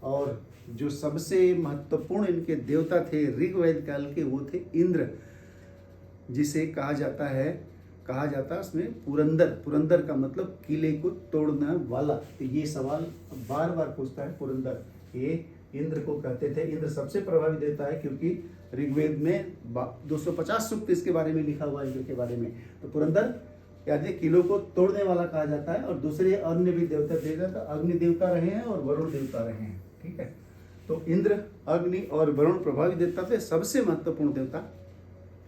और जो सबसे महत्वपूर्ण इनके देवता थे ऋग्वेद काल के, वो थे इंद्र, जिसे कहा जाता है उसमें पुरंदर। पुरंदर का मतलब किले को तोड़ने वाला। तो ये सवाल बार बार पूछता है, पुरंदर, ये इंद्र को कहते थे। इंद्र सबसे प्रभावी देवता है, क्योंकि ऋग्वेद में 250 सूक्त इसके बारे में लिखा हुआ है, इंद्र के बारे में। तो पुरंदर यानी किलों को तोड़ने वाला कहा जाता है। और दूसरे अन्य भी देवता देखा तो अग्नि देवता रहे हैं और वरुण देवता रहे हैं। ठीक है, तो इंद्र, अग्नि और वरुण प्रभावी देवता थे। सबसे महत्वपूर्ण देवता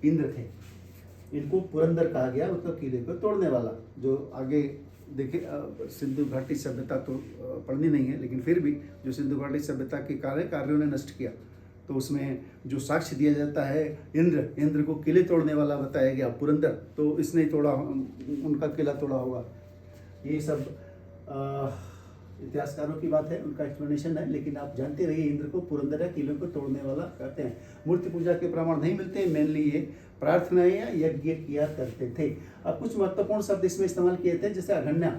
इंद्र थे। इनको पुरंदर कहा गया, मतलब किले को तोड़ने वाला। जो आगे देखे, सिंधु घाटी सभ्यता तो पढ़नी नहीं है, लेकिन फिर भी जो सिंधु घाटी सभ्यता के कार्यों ने नष्ट किया, तो उसमें जो साक्ष्य दिया जाता है, इंद्र को किले तोड़ने वाला बताया गया, पुरंदर, तो इसने तोड़ा, उनका किला तोड़ा होगा। ये सब इतिहासकारों की बात है, उनका एक्सप्लेनेशन है। लेकिन आप जानते रहिए, इंद्र को पुरंदर या किलों को तोड़ने वाला कहते हैं। मूर्ति पूजा के प्रमाण नहीं मिलते, मेनली ये प्रार्थनाएं या यज्ञ किया करते थे। अब कुछ महत्वपूर्ण शब्द इसमें इस्तेमाल किए थे, जैसे अघन्या।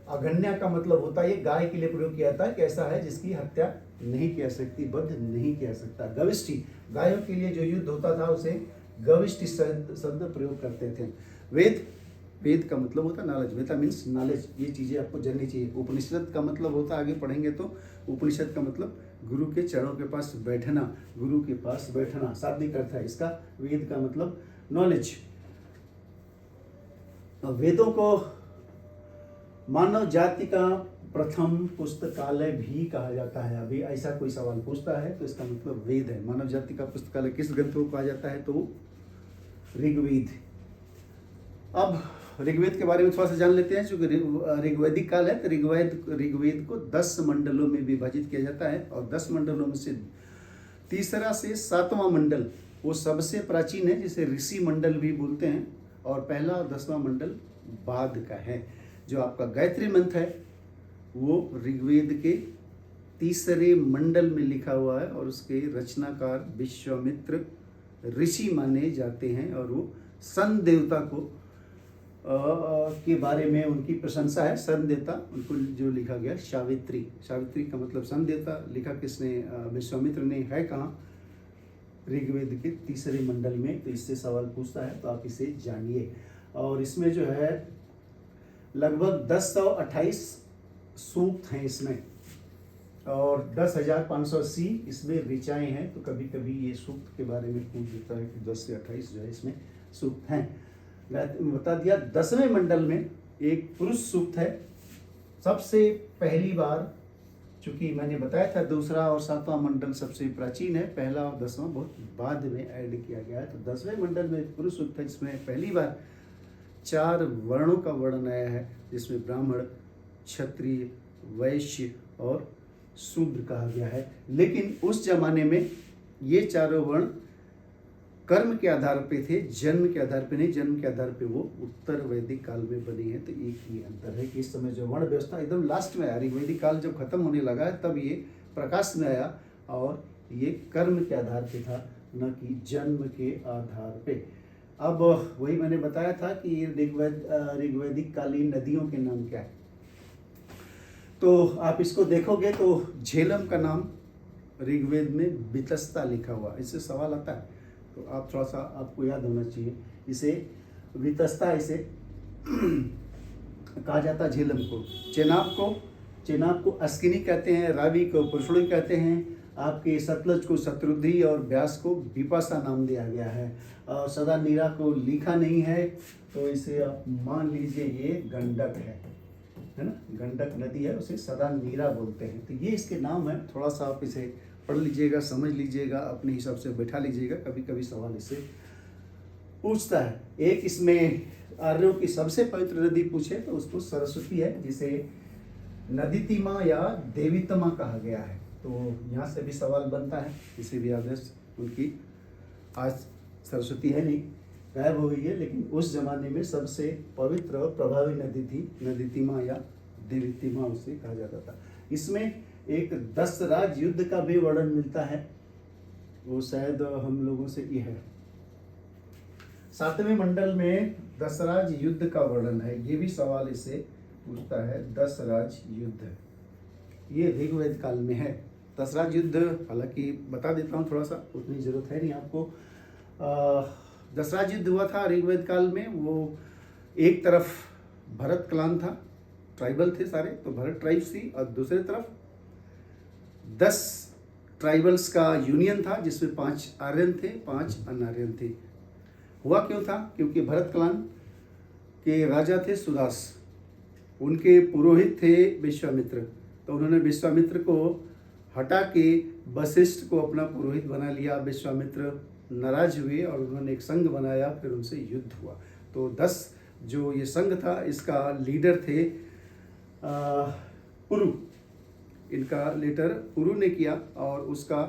अघन्या का मतलब होता है, ये गाय के लिए प्रयोग किया था कि ऐसा है जिसकी हत्या नहीं किया सकती, वध नहीं किया सकता। गविष्ठी, गायों के लिए जो युद्ध होता था उसे गविष्ठी शब्द प्रयोग करते थे। वेद का मतलब होता है नॉलेज। वेदा मीन्स नॉलेज। ये चीजें आपको जाननी चाहिए। उपनिषद का मतलब होता है, आगे पढ़ेंगे तो, उपनिषद का मतलब गुरु के चरणों के पास बैठना, गुरु के पास बैठना शाब्दिक अर्थ है इसका। वेद का मतलब नॉलेज। वेदों को मानव जाति का प्रथम पुस्तकालय भी कहा जाता है। अभी ऐसा कोई सवाल पूछता है तो इसका मतलब वेद है। मानव जाति का पुस्तकालय किस ग्रंथ को कहा जाता है? तो ऋग्वेद। अब ऋग्वेद के बारे में थोड़ा सा जान लेते हैं। चूंकि ऋग्वैदिक काल है तो ऋग्वेद को 10 मंडलों में विभाजित किया जाता है और 10 मंडलों में से तीसरा से 7वां मंडल वो सबसे प्राचीन है, जिसे ऋषि मंडल भी बोलते हैं, और पहला और 10वां मंडल बाद का है। जो आपका गायत्री मंत्र है वो ऋग्वेद के तीसरे मंडल में लिखा हुआ है और उसके रचनाकार विश्वामित्र ऋषि माने जाते हैं, और वो सन देवता को के बारे में उनकी प्रशंसा है। सन देवता उनको जो लिखा गया सावित्री, सावित्री का मतलब सन देवता, लिखा किसने? विश्वामित्र ने। है कहाँ? ऋग्वेद के तीसरे मंडल में। तो इससे सवाल पूछता है तो आप इसे जानिए। और इसमें जो है लगभग 1028 सूक्त हैं इसमें, और 10,580 इसमें ऋचाएँ हैं। तो कभी कभी ये सूक्त के बारे में पूछ देता है कि 10 से 28 जो है इसमें सूक्त हैं। बता दिया। 10वें मंडल में एक पुरुष सूक्त है। सबसे पहली बार, चूंकि मैंने बताया था दूसरा और 7वां मंडल सबसे प्राचीन है, पहला और 10वां बहुत बाद में ऐड किया गया है। तो 10वें मंडल में एक पुरुष सूक्त है जिसमें पहली बार 4 वर्णों का वर्णन आया है, जिसमें ब्राह्मण, क्षत्रिय, वैश्य और शूद्र कहा गया है। लेकिन उस जमाने में ये चारों वर्ण कर्म के आधार पे थे, जन्म के आधार पे नहीं। जन्म के आधार पे वो उत्तर वैदिक काल में बनी है। तो एक ही अंतर है कि इस समय जो वर्ण व्यवस्था एकदम लास्ट में आया, ऋग्वैदिक काल जब खत्म होने लगा है तब ये प्रकाश में आया, और ये कर्म के आधार पे था, न कि जन्म के आधार पे। अब वही मैंने बताया था कि ऋग्वैदिक कालीन नदियों के नाम क्या है। तो आप इसको देखोगे तो झेलम का नाम ऋग्वेद में वितस्ता लिखा हुआ, इससे सवाल आता है। तो आप थोड़ा सा आपको याद होना चाहिए, इसे वितस्ता इसे कहा जाता है झेलम को। चेनाब को अस्किनी कहते हैं, रावी को पुरुषड़ी कहते हैं, आपके सतलज को शत्रुद्धि और व्यास को विपाशा नाम दिया गया है। और सदा नीरा को लिखा नहीं है, तो इसे आप मान लीजिए ये गंडक है ना, गंडक नदी है, उसे सदा नीरा बोलते हैं। तो ये इसके नाम है। थोड़ा सा आप इसे पढ़ लीजिएगा, समझ लीजिएगा, अपने हिसाब से बैठा लीजिएगा, कभी कभी सवाल इससे पूछता है। एक इसमें आर्यों की सबसे पवित्र नदी पूछे तो उसको सरस्वती है, जिसे नदीतिमा या देवीतमा कहा गया है। तो यहाँ से भी सवाल बनता है, इसे भी आदर्श उनकी आज सरस्वती है नहीं, गायब हो गई है, लेकिन उस जमाने में सबसे पवित्र और प्रभावी नदी थी नदीतिमा या देवीतिमा उसे कहा जाता था। इसमें एक 10 राज युद्ध का भी वर्णन मिलता है, वो शायद हम लोगों से ये है। 7वें मंडल में 10 राज युद्ध का वर्णन है। ये भी सवाल इसे पूछता है, 10 राज युद्ध ये ऋग्वेद काल में है। 10 राज युद्ध हालांकि बता देता हूँ, थोड़ा सा उतनी जरूरत है नहीं आपको। 10 राज युद्ध हुआ था ऋग्वेद काल में। वो एक तरफ भरत क्लान था, ट्राइबल थे सारे, तो भरत ट्राइब्स थी, और दूसरी तरफ 10 ट्राइबल्स का यूनियन था, जिसमें 5 आर्यन थे, 5 अनार्यन थे। हुआ क्यों था? क्योंकि भरत क्लान के राजा थे सुदास, उनके पुरोहित थे विश्वामित्र। तो उन्होंने विश्वामित्र को हटा के वशिष्ठ को अपना पुरोहित बना लिया। विश्वामित्र नाराज हुए और उन्होंने एक संघ बनाया, फिर उनसे युद्ध हुआ। तो 10 जो ये संघ था, इसका लीडर थे पुरु। इनका लेटर पुरु ने किया और उसका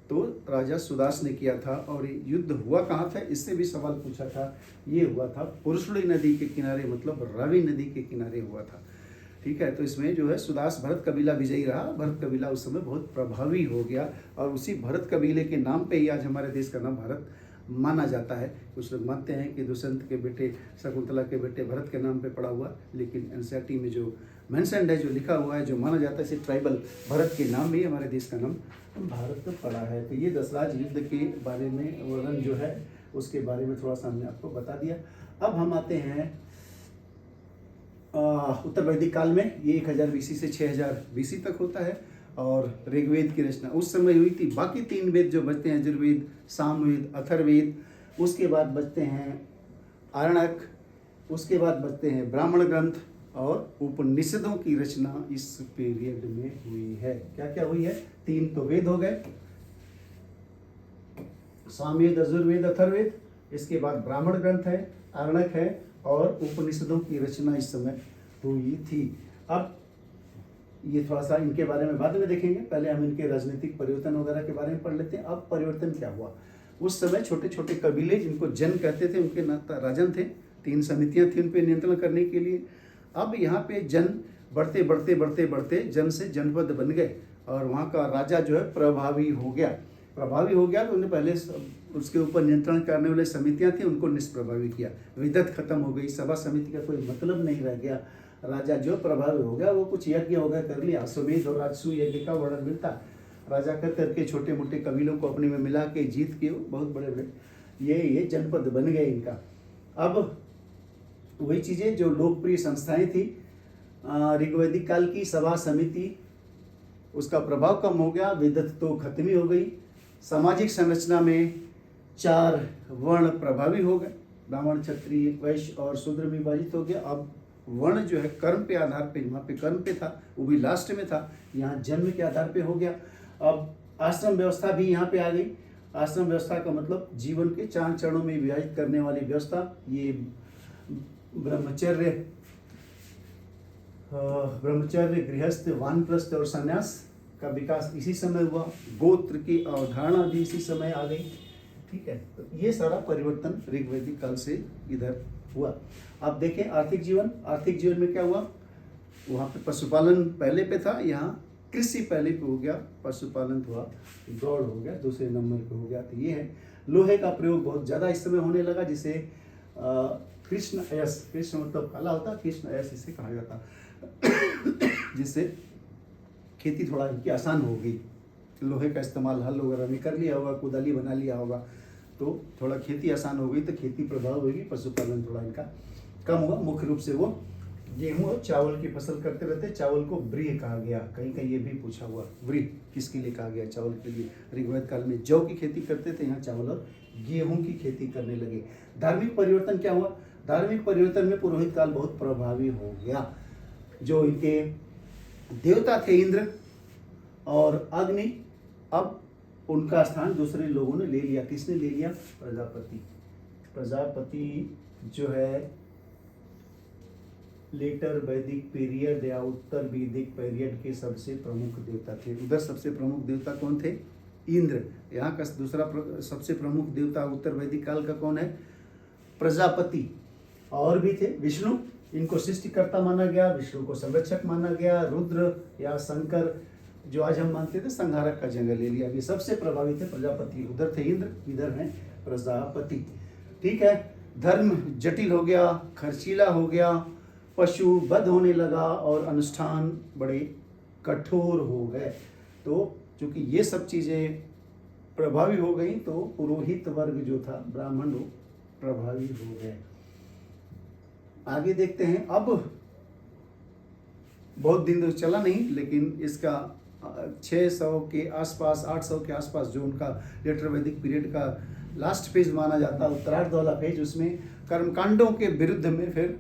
तो राजा सुदास ने किया था। और ये युद्ध हुआ कहाँ था, इससे भी सवाल पूछा था। ये हुआ था पुरुषड़ी नदी के किनारे, मतलब रावी नदी के किनारे हुआ था। ठीक है, तो इसमें जो है सुदास भरत कबीला विजयी रहा। भरत कबीला उस समय बहुत प्रभावी हो गया, और उसी भरत कबीले के नाम पे ही आज हमारे देश का नाम भारत माना जाता है। कुछ लोग मानते हैं कि दुष्यंत के बेटे, शकुंतला के बेटे भरत के नाम पे पड़ा हुआ, लेकिन एनसीईआरटी में जो मेंशन्ड है, जो लिखा हुआ है, जो माना जाता है, इसे ट्राइबल भरत के नाम में हमारे देश का नाम भारत पड़ा है। तो ये 10 राज युद्ध के बारे में वर्णन जो है, उसके बारे में थोड़ा सा हमने आपको बता दिया। अब हम आते हैं उत्तर वैदिक काल में। ये 1000 BC से 6000 BC तक होता है, और ऋग्वेद की रचना उस समय हुई थी। बाकी 3 वेद जो बचते हैं, यजुर्वेद, सामवेद, अथर्ववेद, उसके बाद बचते हैं आरण्यक, उसके बाद बचते हैं ब्राह्मण ग्रंथ, और उपनिषदों की रचना इस पीरियड में हुई है। क्या क्या हुई है? 3 तो वेद हो गए, सामवेद, यजुर्वेद, अथर्ववेद, इसके बाद ब्राह्मण ग्रंथ है, आरण्यक है और उपनिषदों की रचना इस समय हुई थी। अब ये थोड़ा सा इनके बारे में बाद में देखेंगे, पहले हम इनके राजनीतिक परिवर्तन वगैरह के बारे में पढ़ लेते हैं। अब परिवर्तन क्या हुआ, उस समय छोटे छोटे कबीले जिनको जन कहते थे, उनके राजन थे, 3 समितियां थी उन पर नियंत्रण करने के लिए। अब यहाँ पे जन बढ़ते बढ़ते बढ़ते बढ़ते जन से जनपद बन गए और वहाँ का राजा जो है प्रभावी हो गया। तो उन्हें पहले उसके ऊपर नियंत्रण करने वाले समितियां थी, उनको निष्प्रभावी किया। विदत खत्म हो गई, सभा समिति का कोई मतलब नहीं रह गया। राजा जो प्रभावी हो गया वो कुछ यज्ञ वगैरह कर लिया, अश्वमेध और राजसूय यज्ञ का वर्णन मिलता। राजा कर करके छोटे मोटे कबीलों को अपने में मिला के जीत के बहुत बड़े बड़े ये जनपद बन गए इनका। अब वही चीज़ें जो लोकप्रिय संस्थाएं थी, ऋग्वैदिक काल की सभा समिति, उसका प्रभाव कम हो गया, विदत तो खत्म ही हो गई। सामाजिक संरचना में 4 वर्ण प्रभावी हो गए, ब्राह्मण, क्षत्रिय, वैश्य और शूद्र में विभाजित हो गया। अब वर्ण जो है कर्म पे आधार पे, वहाँ पे कर्म पे था, वो भी लास्ट में था, यहाँ जन्म के आधार पे हो गया। अब आश्रम व्यवस्था भी यहाँ पे आ गई। आश्रम व्यवस्था का मतलब जीवन के 4 चरणों में विभाजित करने वाली व्यवस्था। ये ब्रह्मचर्य, गृहस्थ, वानप्रस्थ और संन्यास का विकास इसी समय हुआ। गोत्र की अवधारणा भी इसी समय आ गई। ठीक है, तो ये सारा परिवर्तन ऋग्वैदिक काल से इधर हुआ। अब देखें आर्थिक जीवन में क्या हुआ, वहाँ पे पशुपालन पहले पे था, यहाँ कृषि पहले पे हो गया, पशुपालन हुआ, गौड़ हो गया, दूसरे नंबर पे हो गया। तो ये है, लोहे का प्रयोग बहुत ज़्यादा इस समय होने लगा, जिसे कृष्ण एस, कृष्ण मतलब काला होता, कृष्ण एस इसे कहा जाता, जिससे खेती थोड़ा इनकी आसान हो गई। लोहे का इस्तेमाल हल वगैरह में कर लिया होगा, कुदाली बना लिया होगा, तो थोड़ा खेती आसान हो गई, तो खेती प्रभाव होगी, पशुपालन थोड़ा इनका कम हुआ। मुख्य रूप से वो गेहूं और चावल की फसल करते रहते। चावल को व्रीह कहा गया, कहीं कहीं ये भी पूछा हुआ, व्रीह किसके लिए कहा गया, चावल के लिए। ऋग्वेद काल में जौ की खेती करते थे, यहाँ चावल और गेहूं की खेती करने लगे। धार्मिक परिवर्तन क्या हुआ, धार्मिक परिवर्तन में पुरोहित काल बहुत प्रभावी हो गया। जो इनके देवता थे इंद्र और अग्नि, अब उनका स्थान दूसरे लोगों ने ले लिया। किसने ले लिया, प्रजापति जो है लेटर वैदिक पीरियड या उत्तर वैदिक पीरियड के सबसे प्रमुख देवता थे। उधर सबसे प्रमुख देवता कौन थे, इंद्र। यहाँ का दूसरा सबसे प्रमुख देवता उत्तर वैदिक काल का कौन है, प्रजापति। और भी थे विष्णु, इनको सृष्टिकर्ता माना गया, विष्णु को संरक्षक माना गया। रुद्र या शंकर जो आज हम मानते थे, संहारक का जगह ले लिया। ये सबसे प्रभावी थे प्रजापति। उधर थे इंद्र, इधर हैं प्रजापति। ठीक है, धर्म जटिल हो गया, खर्चीला हो गया, पशु वध होने लगा और अनुष्ठान बड़े कठोर हो गए। तो चूंकि ये सब चीजें प्रभावी हो गई, तो पुरोहित वर्ग जो था, ब्राह्मण लोग प्रभावी हो गए। आगे देखते हैं। अब बहुत दिन तो चला नहीं, लेकिन इसका 600 के आसपास, 800 के आसपास जो उनका लेटर वैदिक पीरियड का लास्ट फेज माना जाता है, उत्तरार्ध वाला फेज, उसमें कर्मकांडों के विरुद्ध में फिर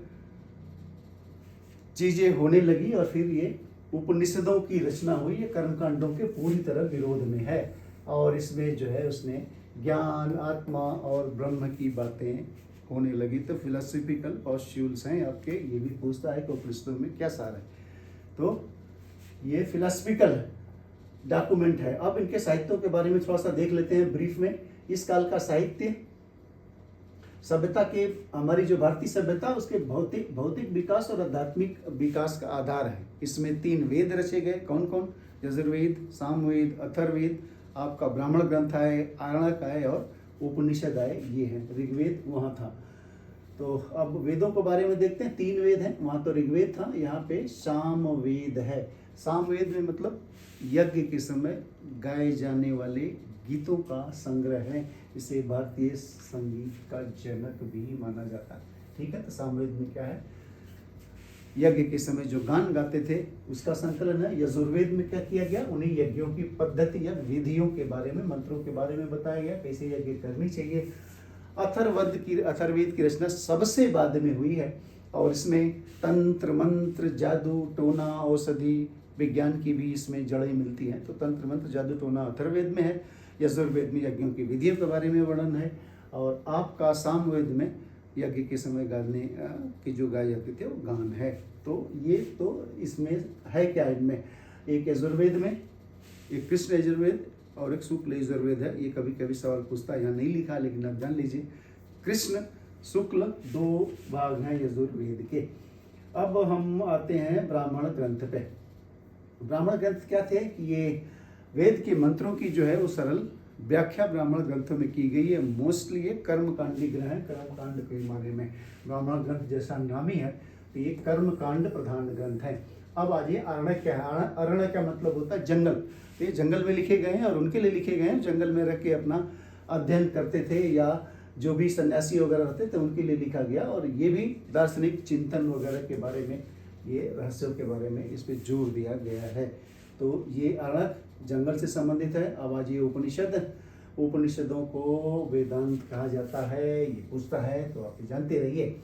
चीजें होने लगी और फिर ये उपनिषदों की रचना हुई। ये कर्मकांडों के पूरी तरह विरोध में है और इसमें जो है उसने ज्ञान, आत्मा और ब्रह्म की बातें होने लगी। तो फिलोसफिकल पॉस्ट्यूल्स हैं आपके, ये भी पूछता है कि उपनिषदों में क्या सार है, तो ये फिलोसफिकल डॉक्यूमेंट है। अब इनके साहित्यों के बारे में थोड़ा सा देख लेते हैं ब्रीफ में। इस काल का साहित्य सभ्यता के, हमारी जो भारतीय सभ्यता, उसके भौतिक विकास और आध्यात्मिक विकास का आधार है। इसमें 3 वेद रचे गए। कौन कौन, यजुर्वेद, सामवेद, अथर्ववेद, आपका ब्राह्मण ग्रंथ आए, आरण्यक आए और उपनिषद आए, ये हैं। ऋग्वेद वहाँ था। तो अब वेदों के बारे में देखते हैं। 3 वेद हैं, वहाँ तो ऋग्वेद था, यहाँ पे सामवेद है। सामवेद में मतलब यज्ञ के समय गाए जाने वाले गीतों का संग्रह है। इसे भारतीय संगीत का जनक भी माना जाता है। ठीक है, तो सामवेद में क्या है, यज्ञ के समय जो गान गाते थे उसका संकलन है। यजुर्वेद में क्या किया गया, उन्हीं यज्ञों की पद्धति या विधियों के बारे में, मंत्रों के बारे में बताया गया, कैसे यज्ञ करनी चाहिए। अथर्ववेद की रचना सबसे बाद में हुई है और इसमें तंत्र, मंत्र, जादू, टोना, औषधि विज्ञान की भी इसमें जड़ें मिलती हैं। तो तंत्र, मंत्र, जादू, टोना अथर्ववेद में है। यजुर्वेद में यज्ञों की विधियों के बारे में वर्णन है और आपका सामवेद में यज्ञ के समय गाने की जो गाए जाते थे वो गान है। तो ये तो इसमें है क्या, इनमें एक यजुर्वेद में, एक कृष्ण यजुर्वेद और एक शुक्ल यजुर्वेद है। ये कभी कभी सवाल पूछता है, यहाँ नहीं लिखा लेकिन आप जान लीजिए, कृष्ण शुक्ल 2 भाग हैं यजुर्वेद के। अब हम आते हैं ब्राह्मण ग्रंथ पे। ब्राह्मण ग्रंथ क्या थे कि ये वेद के मंत्रों की जो है वो सरल व्याख्या ब्राह्मण ग्रंथों में की गई है। मोस्टली ये कर्मकांडी ग्रह है, कर्मकांड के बारे में ब्राह्मण ग्रंथ जैसा नाम ही है, तो ये कर्मकांड प्रधान ग्रंथ है। अब आज ये अरण्य क्या है, अरण्य का मतलब होता है जंगल, तो ये जंगल में लिखे गए हैं और उनके लिए लिखे गए हैं जंगल में रह के अपना अध्ययन करते थे, या जो भी सन्यासी वगैरह रहते थे उनके लिए लिखा गया। और ये भी दार्शनिक चिंतन वगैरह के बारे में, ये रहस्यों के बारे में इस पर जोर दिया गया है। तो ये अरण्य जंगल से संबंधित है। अब आज ये उपनिषद, उपनिषदों को वेदांत कहा जाता है, ये पूछता है तो आप जानते रहिए।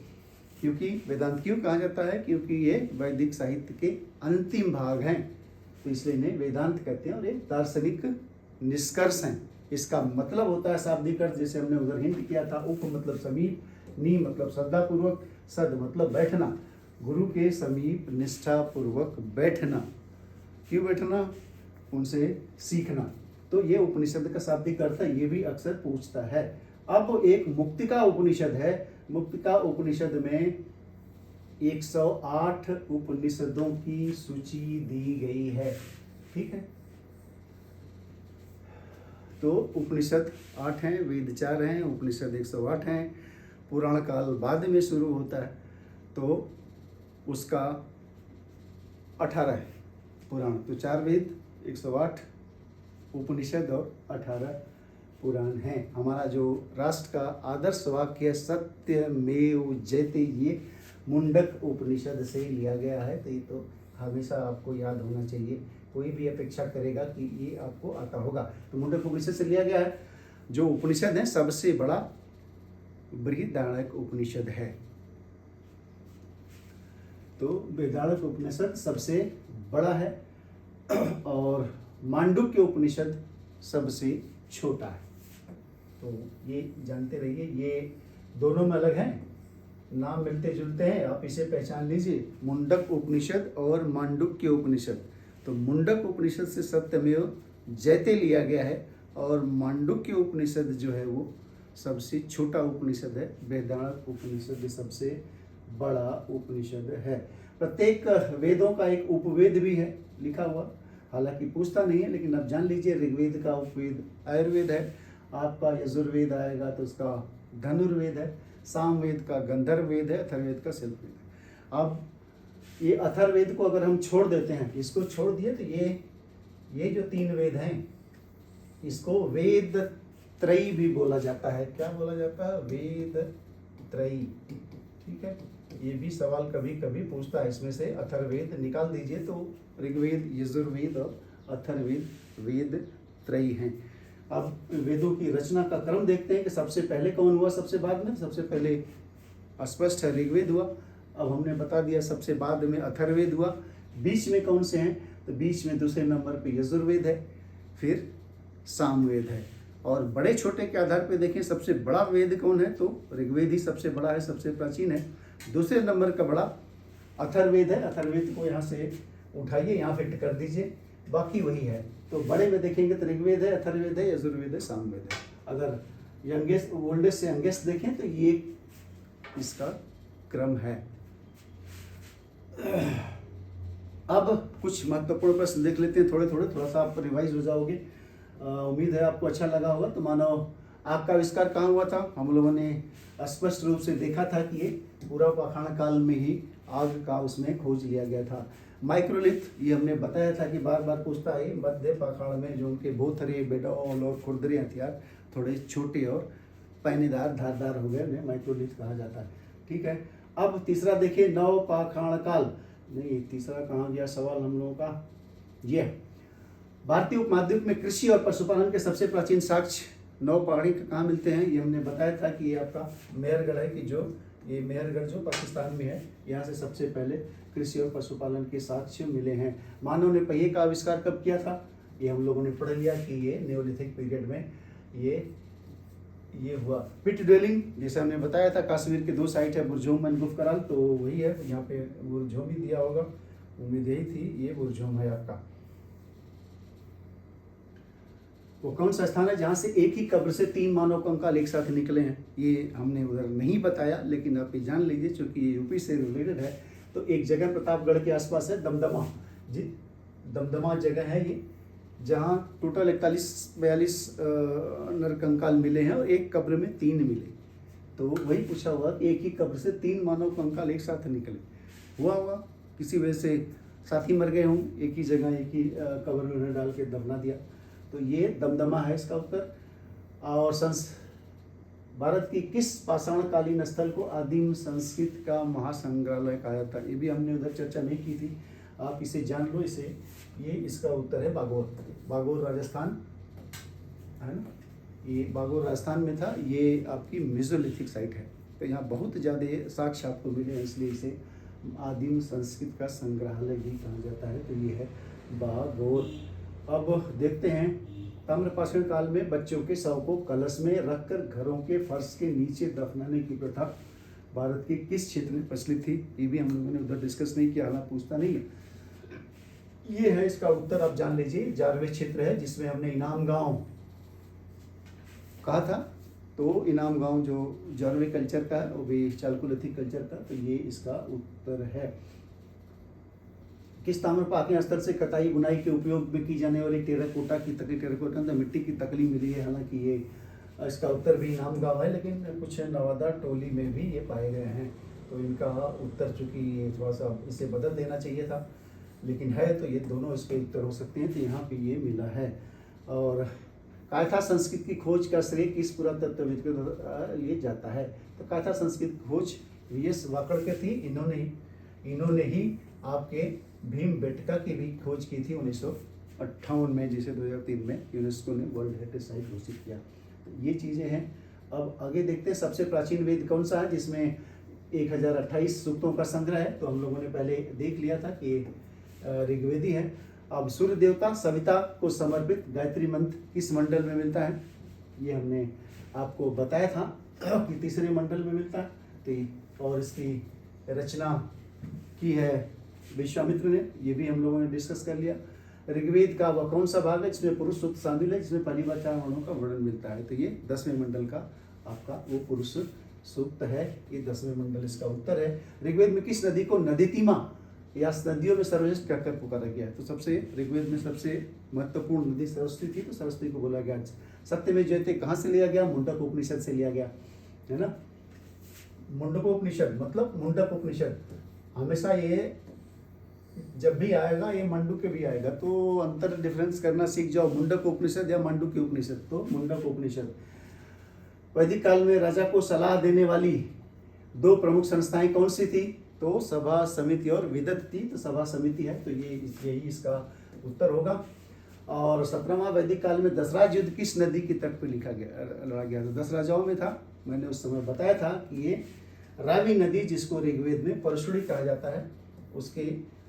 क्योंकि वेदांत क्यों कहा जाता है, क्योंकि ये वैदिक साहित्य के अंतिम भाग हैं, तो इसलिए इन्हें वेदांत कहते हैं और ये दार्शनिक निष्कर्ष हैं। इसका मतलब होता है शाब्दिक अर्थ, जैसे हमने उधर हिंट किया था, उप मतलब समीप, नी मतलब श्रद्धापूर्वक, सद मतलब बैठना, गुरु के समीप निष्ठापूर्वक बैठना। क्यों बैठना, उनसे सीखना। तो ये उपनिषद का शाब्दिक अर्थ है, ये भी अक्सर पूछता है। अब एक मुक्तिका उपनिषद है। मुक्तिका उपनिषद में 108 उपनिषदों की सूची दी गई है, ठीक है। तो उपनिषद 8 हैं, वेद 4 हैं, उपनिषद 108 हैं। पुराण काल बाद में शुरू होता है, तो उसका 18 है पुराण। तो 4 वेद, 108 उपनिषद और 18 पुराण हैं। हमारा जो राष्ट्र का आदर्श वाक्य सत्यमेव जयते, ये मुंडक उपनिषद से लिया गया है। तो ये तो हमेशा आपको याद होना चाहिए, कोई भी अपेक्षा करेगा कि ये आपको आता होगा। तो मुंडक उपनिषद से लिया गया है। जो उपनिषद है सबसे बड़ा बृहदारण्यक उपनिषद है। तो बृहदारण्यक उपनिषद सबसे बड़ा है और मांडुक्य उपनिषद सबसे छोटा है। तो ये जानते रहिए, ये दोनों में अलग हैं, नाम मिलते जुलते हैं, आप इसे पहचान लीजिए, मुंडक उपनिषद और मांडुक्य उपनिषद। तो मुंडक उपनिषद से सत्यमेव जयते लिया गया है और मांडुक्य उपनिषद जो है वो सबसे छोटा उपनिषद है। वेदांत उपनिषद सबसे बड़ा उपनिषद है। प्रत्येक वेदों का एक उपवेद भी है लिखा हुआ, हालांकि पूछता नहीं है, लेकिन आप जान लीजिए ऋग्वेद का उपवेद आयुर्वेद है, आपका यजुर्वेद आएगा तो उसका धनुर्वेद है, सामवेद का गंधर्ववेद है, अथर्ववेद का शिल्पवेद है। अब ये अथर्ववेद को अगर हम छोड़ देते हैं, इसको छोड़ दिए, तो ये जो 3 वेद हैं इसको वेद त्रयी भी बोला जाता है। क्या बोला जाता है? वेद त्रयी, ठीक है। ये भी सवाल कभी कभी पूछता है, इसमें से अथर्ववेद निकाल दीजिए तो ऋग्वेद, यजुर्वेद और अथर्ववेद वेद त्रयी हैं। अब वेदों की रचना का क्रम देखते हैं कि सबसे पहले कौन हुआ, सबसे बाद में। सबसे पहले स्पष्ट है ऋग्वेद हुआ, अब हमने बता दिया सबसे बाद में अथर्ववेद हुआ। बीच में कौन से हैं, तो बीच में दूसरे नंबर पे यजुर्वेद है, फिर सामवेद है। और बड़े छोटे के आधार पे देखें सबसे बड़ा वेद कौन है, तो ऋग्वेद ही सबसे बड़ा है, सबसे प्राचीन है। दूसरे नंबर का बड़ा अथर्ववेद है। अथर्ववेद को यहाँ से उठाइए, यहाँ फिट कर दीजिए, बाकी वही है। तो बड़े में देखेंगे तो ऋग्वेद है, अथर्ववेद है, यजुर्वेद है, सामवेद है। अगर यंगेस्ट ओल्डेस्ट से यंगेस्ट देखें तो ये इसका क्रम है। अब कुछ महत्वपूर्ण प्रश्न देख लेते हैं थोड़े थोड़े, थोड़ा सा आप रिवाइज हो जाओगे। उम्मीद है आपको अच्छा लगा होगा। तो मानो आग का आविष्कार कहाँ हुआ था, हम लोगों ने स्पष्ट रूप से देखा था कि ये पूरा पाषाण काल में ही आग का उसमें खोज लिया गया था। माइक्रोलिथ, ये हमने बताया था कि बार बार पूछता है, मध्य पाषाण में जो उनके भोथरे, बेडौल और खुरदरे हथियार थोड़े छोटे और पैनेदार, धारदार हो गए, उन्हें माइक्रोलिथ कहा जाता है, ठीक है। अब तीसरा देखिए, नव पाषाण काल, नहीं तीसरा कहाँ गया सवाल हम लोगों का, ये भारतीय उपमहाद्वीप में कृषि और पशुपालन के सबसे प्राचीन साक्ष्य नव पहाड़ी कहाँ मिलते हैं। ये हमने बताया था कि ये आपका मेहरगढ़ है, कि जो ये मेहरगढ़ जो पाकिस्तान में है, यहाँ से सबसे पहले कृषि और पशुपालन के साक्ष्य मिले हैं। मानव ने पहिए का आविष्कार कब किया था, ये हम लोगों ने पढ़ लिया कि ये नियोलिथिक पीरियड में ये ये हुआ पिट ड्वेलिंग, जैसे हमने बताया था कश्मीर के 2 साइट है, बुरझोम एंड गुफकराल, तो वही है यहाँ पे बुरझोम ही दिया होगा, उम्मीद यही थी, ये बुरझोम है आपका। वो कौन सा स्थान है जहाँ से एक ही कब्र से 3 मानव कंकाल एक साथ निकले हैं, ये हमने उधर नहीं बताया, लेकिन आप ये जान लीजिए चूँकि ये यूपी से रिलेटेड है। तो एक जगह प्रतापगढ़ के आसपास है दमदमा जी, दमदमा जगह है ये, जहाँ टोटल 41-42 नर कंकाल मिले हैं और एक कब्र में 3 मिले। तो वही पूछा हुआ एक ही कब्र से 3 मानव कंकाल एक साथ निकले, हुआ किसी वजह से साथी मर गए हों, एक ही जगह एक ही कब्र में उन्हें डाल के दफना दिया। तो ये दमदमा है इसका उत्तर। और भारत की किस पाषाणकालीन स्थल को आदिम संस्कृत का महासंग्रहालय कहा जाता है, ये भी हमने उधर चर्चा नहीं की थी, आप इसे जान लो। इसे ये इसका उत्तर है बागोर राजस्थान है ना, ये बागोर राजस्थान में था, ये आपकी मेसोलिथिक साइट है। तो यहाँ बहुत ज़्यादा साक्ष्य आपको मिले हैं, इसलिए इसे आदिम संस्कृत का संग्रहालय भी कहा जाता है। तो ये है बागोर। अब देखते हैं ताम्रपाषाण काल में बच्चों के शव को कलश में रखकर घरों के फर्श के नीचे दफनाने की प्रथा भारत के किस क्षेत्र में प्रचलित थी, ये भी हम लोगों ने उधर डिस्कस नहीं किया, हालांकि पूछता नहीं है। ये है इसका उत्तर, आप जान लीजिए, जारवे क्षेत्र है जिसमें हमने इनाम गांव कहा था। तो इनाम गांव जो जारवे कल्चर का है वो भी चालकुलिथिक कल्चर का, तो ये इसका उत्तर है। किस ताम्रपाषाण स्तर से कताई बुनाई के उपयोग में की जाने वाली टेराकोटा की तकली, टेराकोटा तो मिट्टी की तकली मिली है, हालांकि ये इसका उत्तर भी इनाम गांव है, लेकिन कुछ नवादा टोली में भी ये पाए गए हैं। तो इनका उत्तर चूंकि ये थोड़ा सा इसे बदल देना चाहिए था, लेकिन है तो ये दोनों इसके उत्तर हो सकते हैं। तो यहाँ पे ये मिला है। और कायथा संस्कृत की खोज का श्रेय किस पुरातत्वविद को लिए जाता है, तो कायथा संस्कृत की खोज वीएस वाकड़कर थी, इन्होंने ही आपके भीमबेटका की भी खोज की थी 1958 में, जिसे 2003 में यूनेस्को ने वर्ल्ड हेरिटेज साइट घोषित किया। तो ये चीज़ें हैं। अब आगे देखते हैं सबसे प्राचीन वेद कौन सा है जिसमें 1028 सूक्तों का संग्रह है। तो हम लोगों ने पहले देख लिया था कि ऋग्वेदी है। अब सूर्य देवता सविता को समर्पित गायत्री मंत्र किस मंडल में मिलता है, ये हमने आपको बताया था कि तीसरे मंडल में मिलता है। तो और इसकी रचना की है विश्वामित्र ने, ये भी हम लोगों ने डिस्कस कर लिया। ऋग्वेद का वह कौन सा भाग है जिसमें पुरुष सूक्त शामिल है, जिसमें पहली बार 4 वर्णों का वर्णन मिलता है, तो ये 10वें मंडल का आपका वो पुरुष सूक्त है, ये 10वें मंडल इसका उत्तर है। ऋग्वेद में किस नदी को नदीतिमा या नदियों में सर्वश्रेष्ठ कहकर पुकारा गया है, तो सबसे ऋग्वेद में सबसे महत्वपूर्ण नदी सरस्वती थी, तो सरस्वती को बोला गया। सत्यमेव जयते कहाँ से लिया गया, मुंडक उपनिषद से लिया गया है ना। मुंडकोपनिषद मतलब मुंडक उपनिषद, हमेशा ये जब भी आएगा ये मंडूक्य भी आएगा, तो अंतर डिफरेंस करना सीख जाओ, मुंडक उपनिषद या मंडूक्य उपनिषद। तो मुंडक उपनिषद। वैदिक काल में राजा को सलाह देने वाली 2 प्रमुख संस्थाएं कौन सी थी, तो सभा समिति और विदत थी, तो सभा समिति है, तो ये यही इसका उत्तर होगा। और 17वां वैदिक काल में दशराज युद्ध किस नदी के तट पर लड़ा गया, तो 10 राजाओं में था। मैंने उस समय बताया था कि ये रावी नदी, जिसको ऋग्वेद में परशुड़ी कहा जाता है, उसके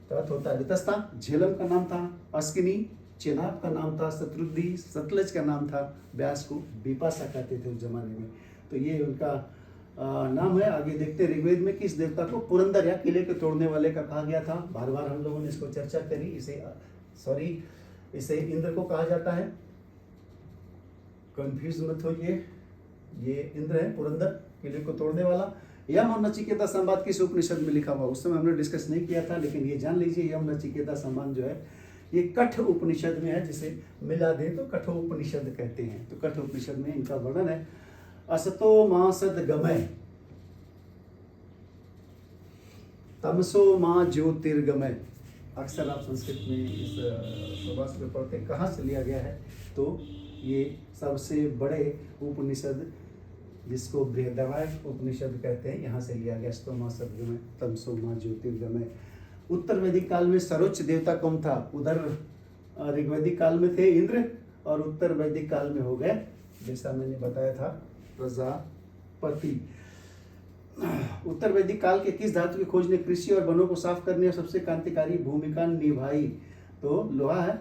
तट होता है रितस्ता। झेलम का नाम था अस्किनी, चेनाब का नाम था शत्रुद्री, सतलज का नाम था ब्यास को बिपाशा कहते थे उस जमाने में, तो ये उनका नाम है। आगे देखते हैं ऋग्वेद में किस देवता को पुरंदर या किले के तोड़ने वाले का कहा गया था, बार बार हम लोगों ने इसको चर्चा करी। इसे इंद्र को कहा जाता है, कंफ्यूज मत होइए, ये इंद्र है पुरंदर किले को तोड़ने वाला। यम और नचिकेता संवाद किस उपनिषद में लिखा हुआ, उस समय हमने डिस्कस नहीं किया था, लेकिन ये जान लीजिए यम नचिकेता संवाद जो है ये कठ उपनिषद में है, जिसे मिला दे तो कठोपनिषद कहते हैं। तो कठोपनिषद में इनका वर्णन है। असतो मां सद्गमय तमसो मां ज्योतिर्गमय। अक्सर आप संस्कृत में इस प्रवास में पढ़ते हैं, कहाँ से लिया गया है, तो ये सबसे बड़े उपनिषद जिसको बृहदारण्यक उपनिषद कहते हैं, यहाँ से लिया गया। स्तोमा सद्गमय तमसो मां ज्योतिर्गमय। उत्तर वैदिक काल में सर्वोच्च देवता कौन था, उधर ऋग्वैदिक काल में थे इंद्र, और उत्तर वैदिक काल में हो गए, जैसा मैंने बताया था, प्रजापति। उत्तर वैदिक काल के किस धातु की खोज ने कृषि और वनों को साफ करने में सबसे क्रांतिकारी भूमिका निभाई, तो लोहा है।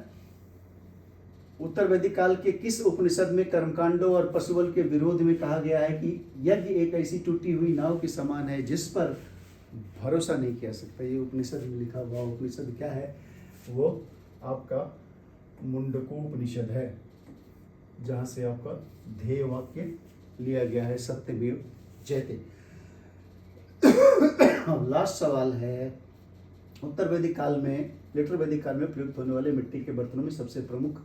उत्तर वैदिक काल के किस उपनिषद में कर्मकांडों और पशुबल के विरोध में कहा गया है कि यज्ञ एक ऐसी टूटी हुई नाव के समान है जिस पर भरोसा नहीं किया सकता? ये उपनिषद में लिखा हुआ उपनिषद क्या है? वो आपका मुंडकोपनिषद है, जहाँ से आपका ध्येय वाक्य लिया गया है, सत्यमेव जयते। अब लास्ट सवाल है, उत्तर वैदिक काल में, लेटर वैदिक काल में प्रयुक्त होने वाले मिट्टी के बर्तनों में सबसे प्रमुख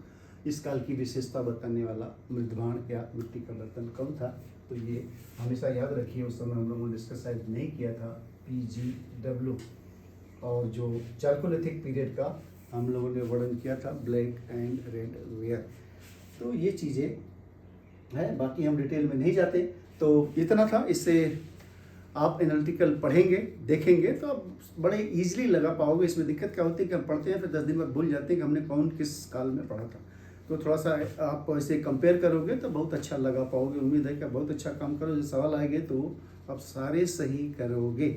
इस काल की विशेषता बताने वाला मृदभाण या मिट्टी का बर्तन कौन था? तो ये हमेशा याद रखिए, उस समय हम लोगों ने डिस्कस शायद नहीं किया था, PGW। और जो चाल्कोलिथिक पीरियड का हम लोगों ने वर्णन किया था, ब्लैक एंड रेड वेयर। तो ये चीज़ें हैं, बाकी हम डिटेल में नहीं जाते। तो इतना था, इससे आप एनालिटिकल पढ़ेंगे देखेंगे तो आप बड़े इजीली लगा पाओगे। इसमें दिक्कत क्या होती है कि हम पढ़ते हैं फिर 10 दिन बाद भूल जाते हैं कि हमने कौन किस काल में पढ़ा था। तो थोड़ा सा आप ऐसे कंपेयर करोगे तो बहुत अच्छा लगा पाओगे। उम्मीद है कि आप बहुत अच्छा काम करो, जो सवाल आएंगे तो आप सारे सही करोगे।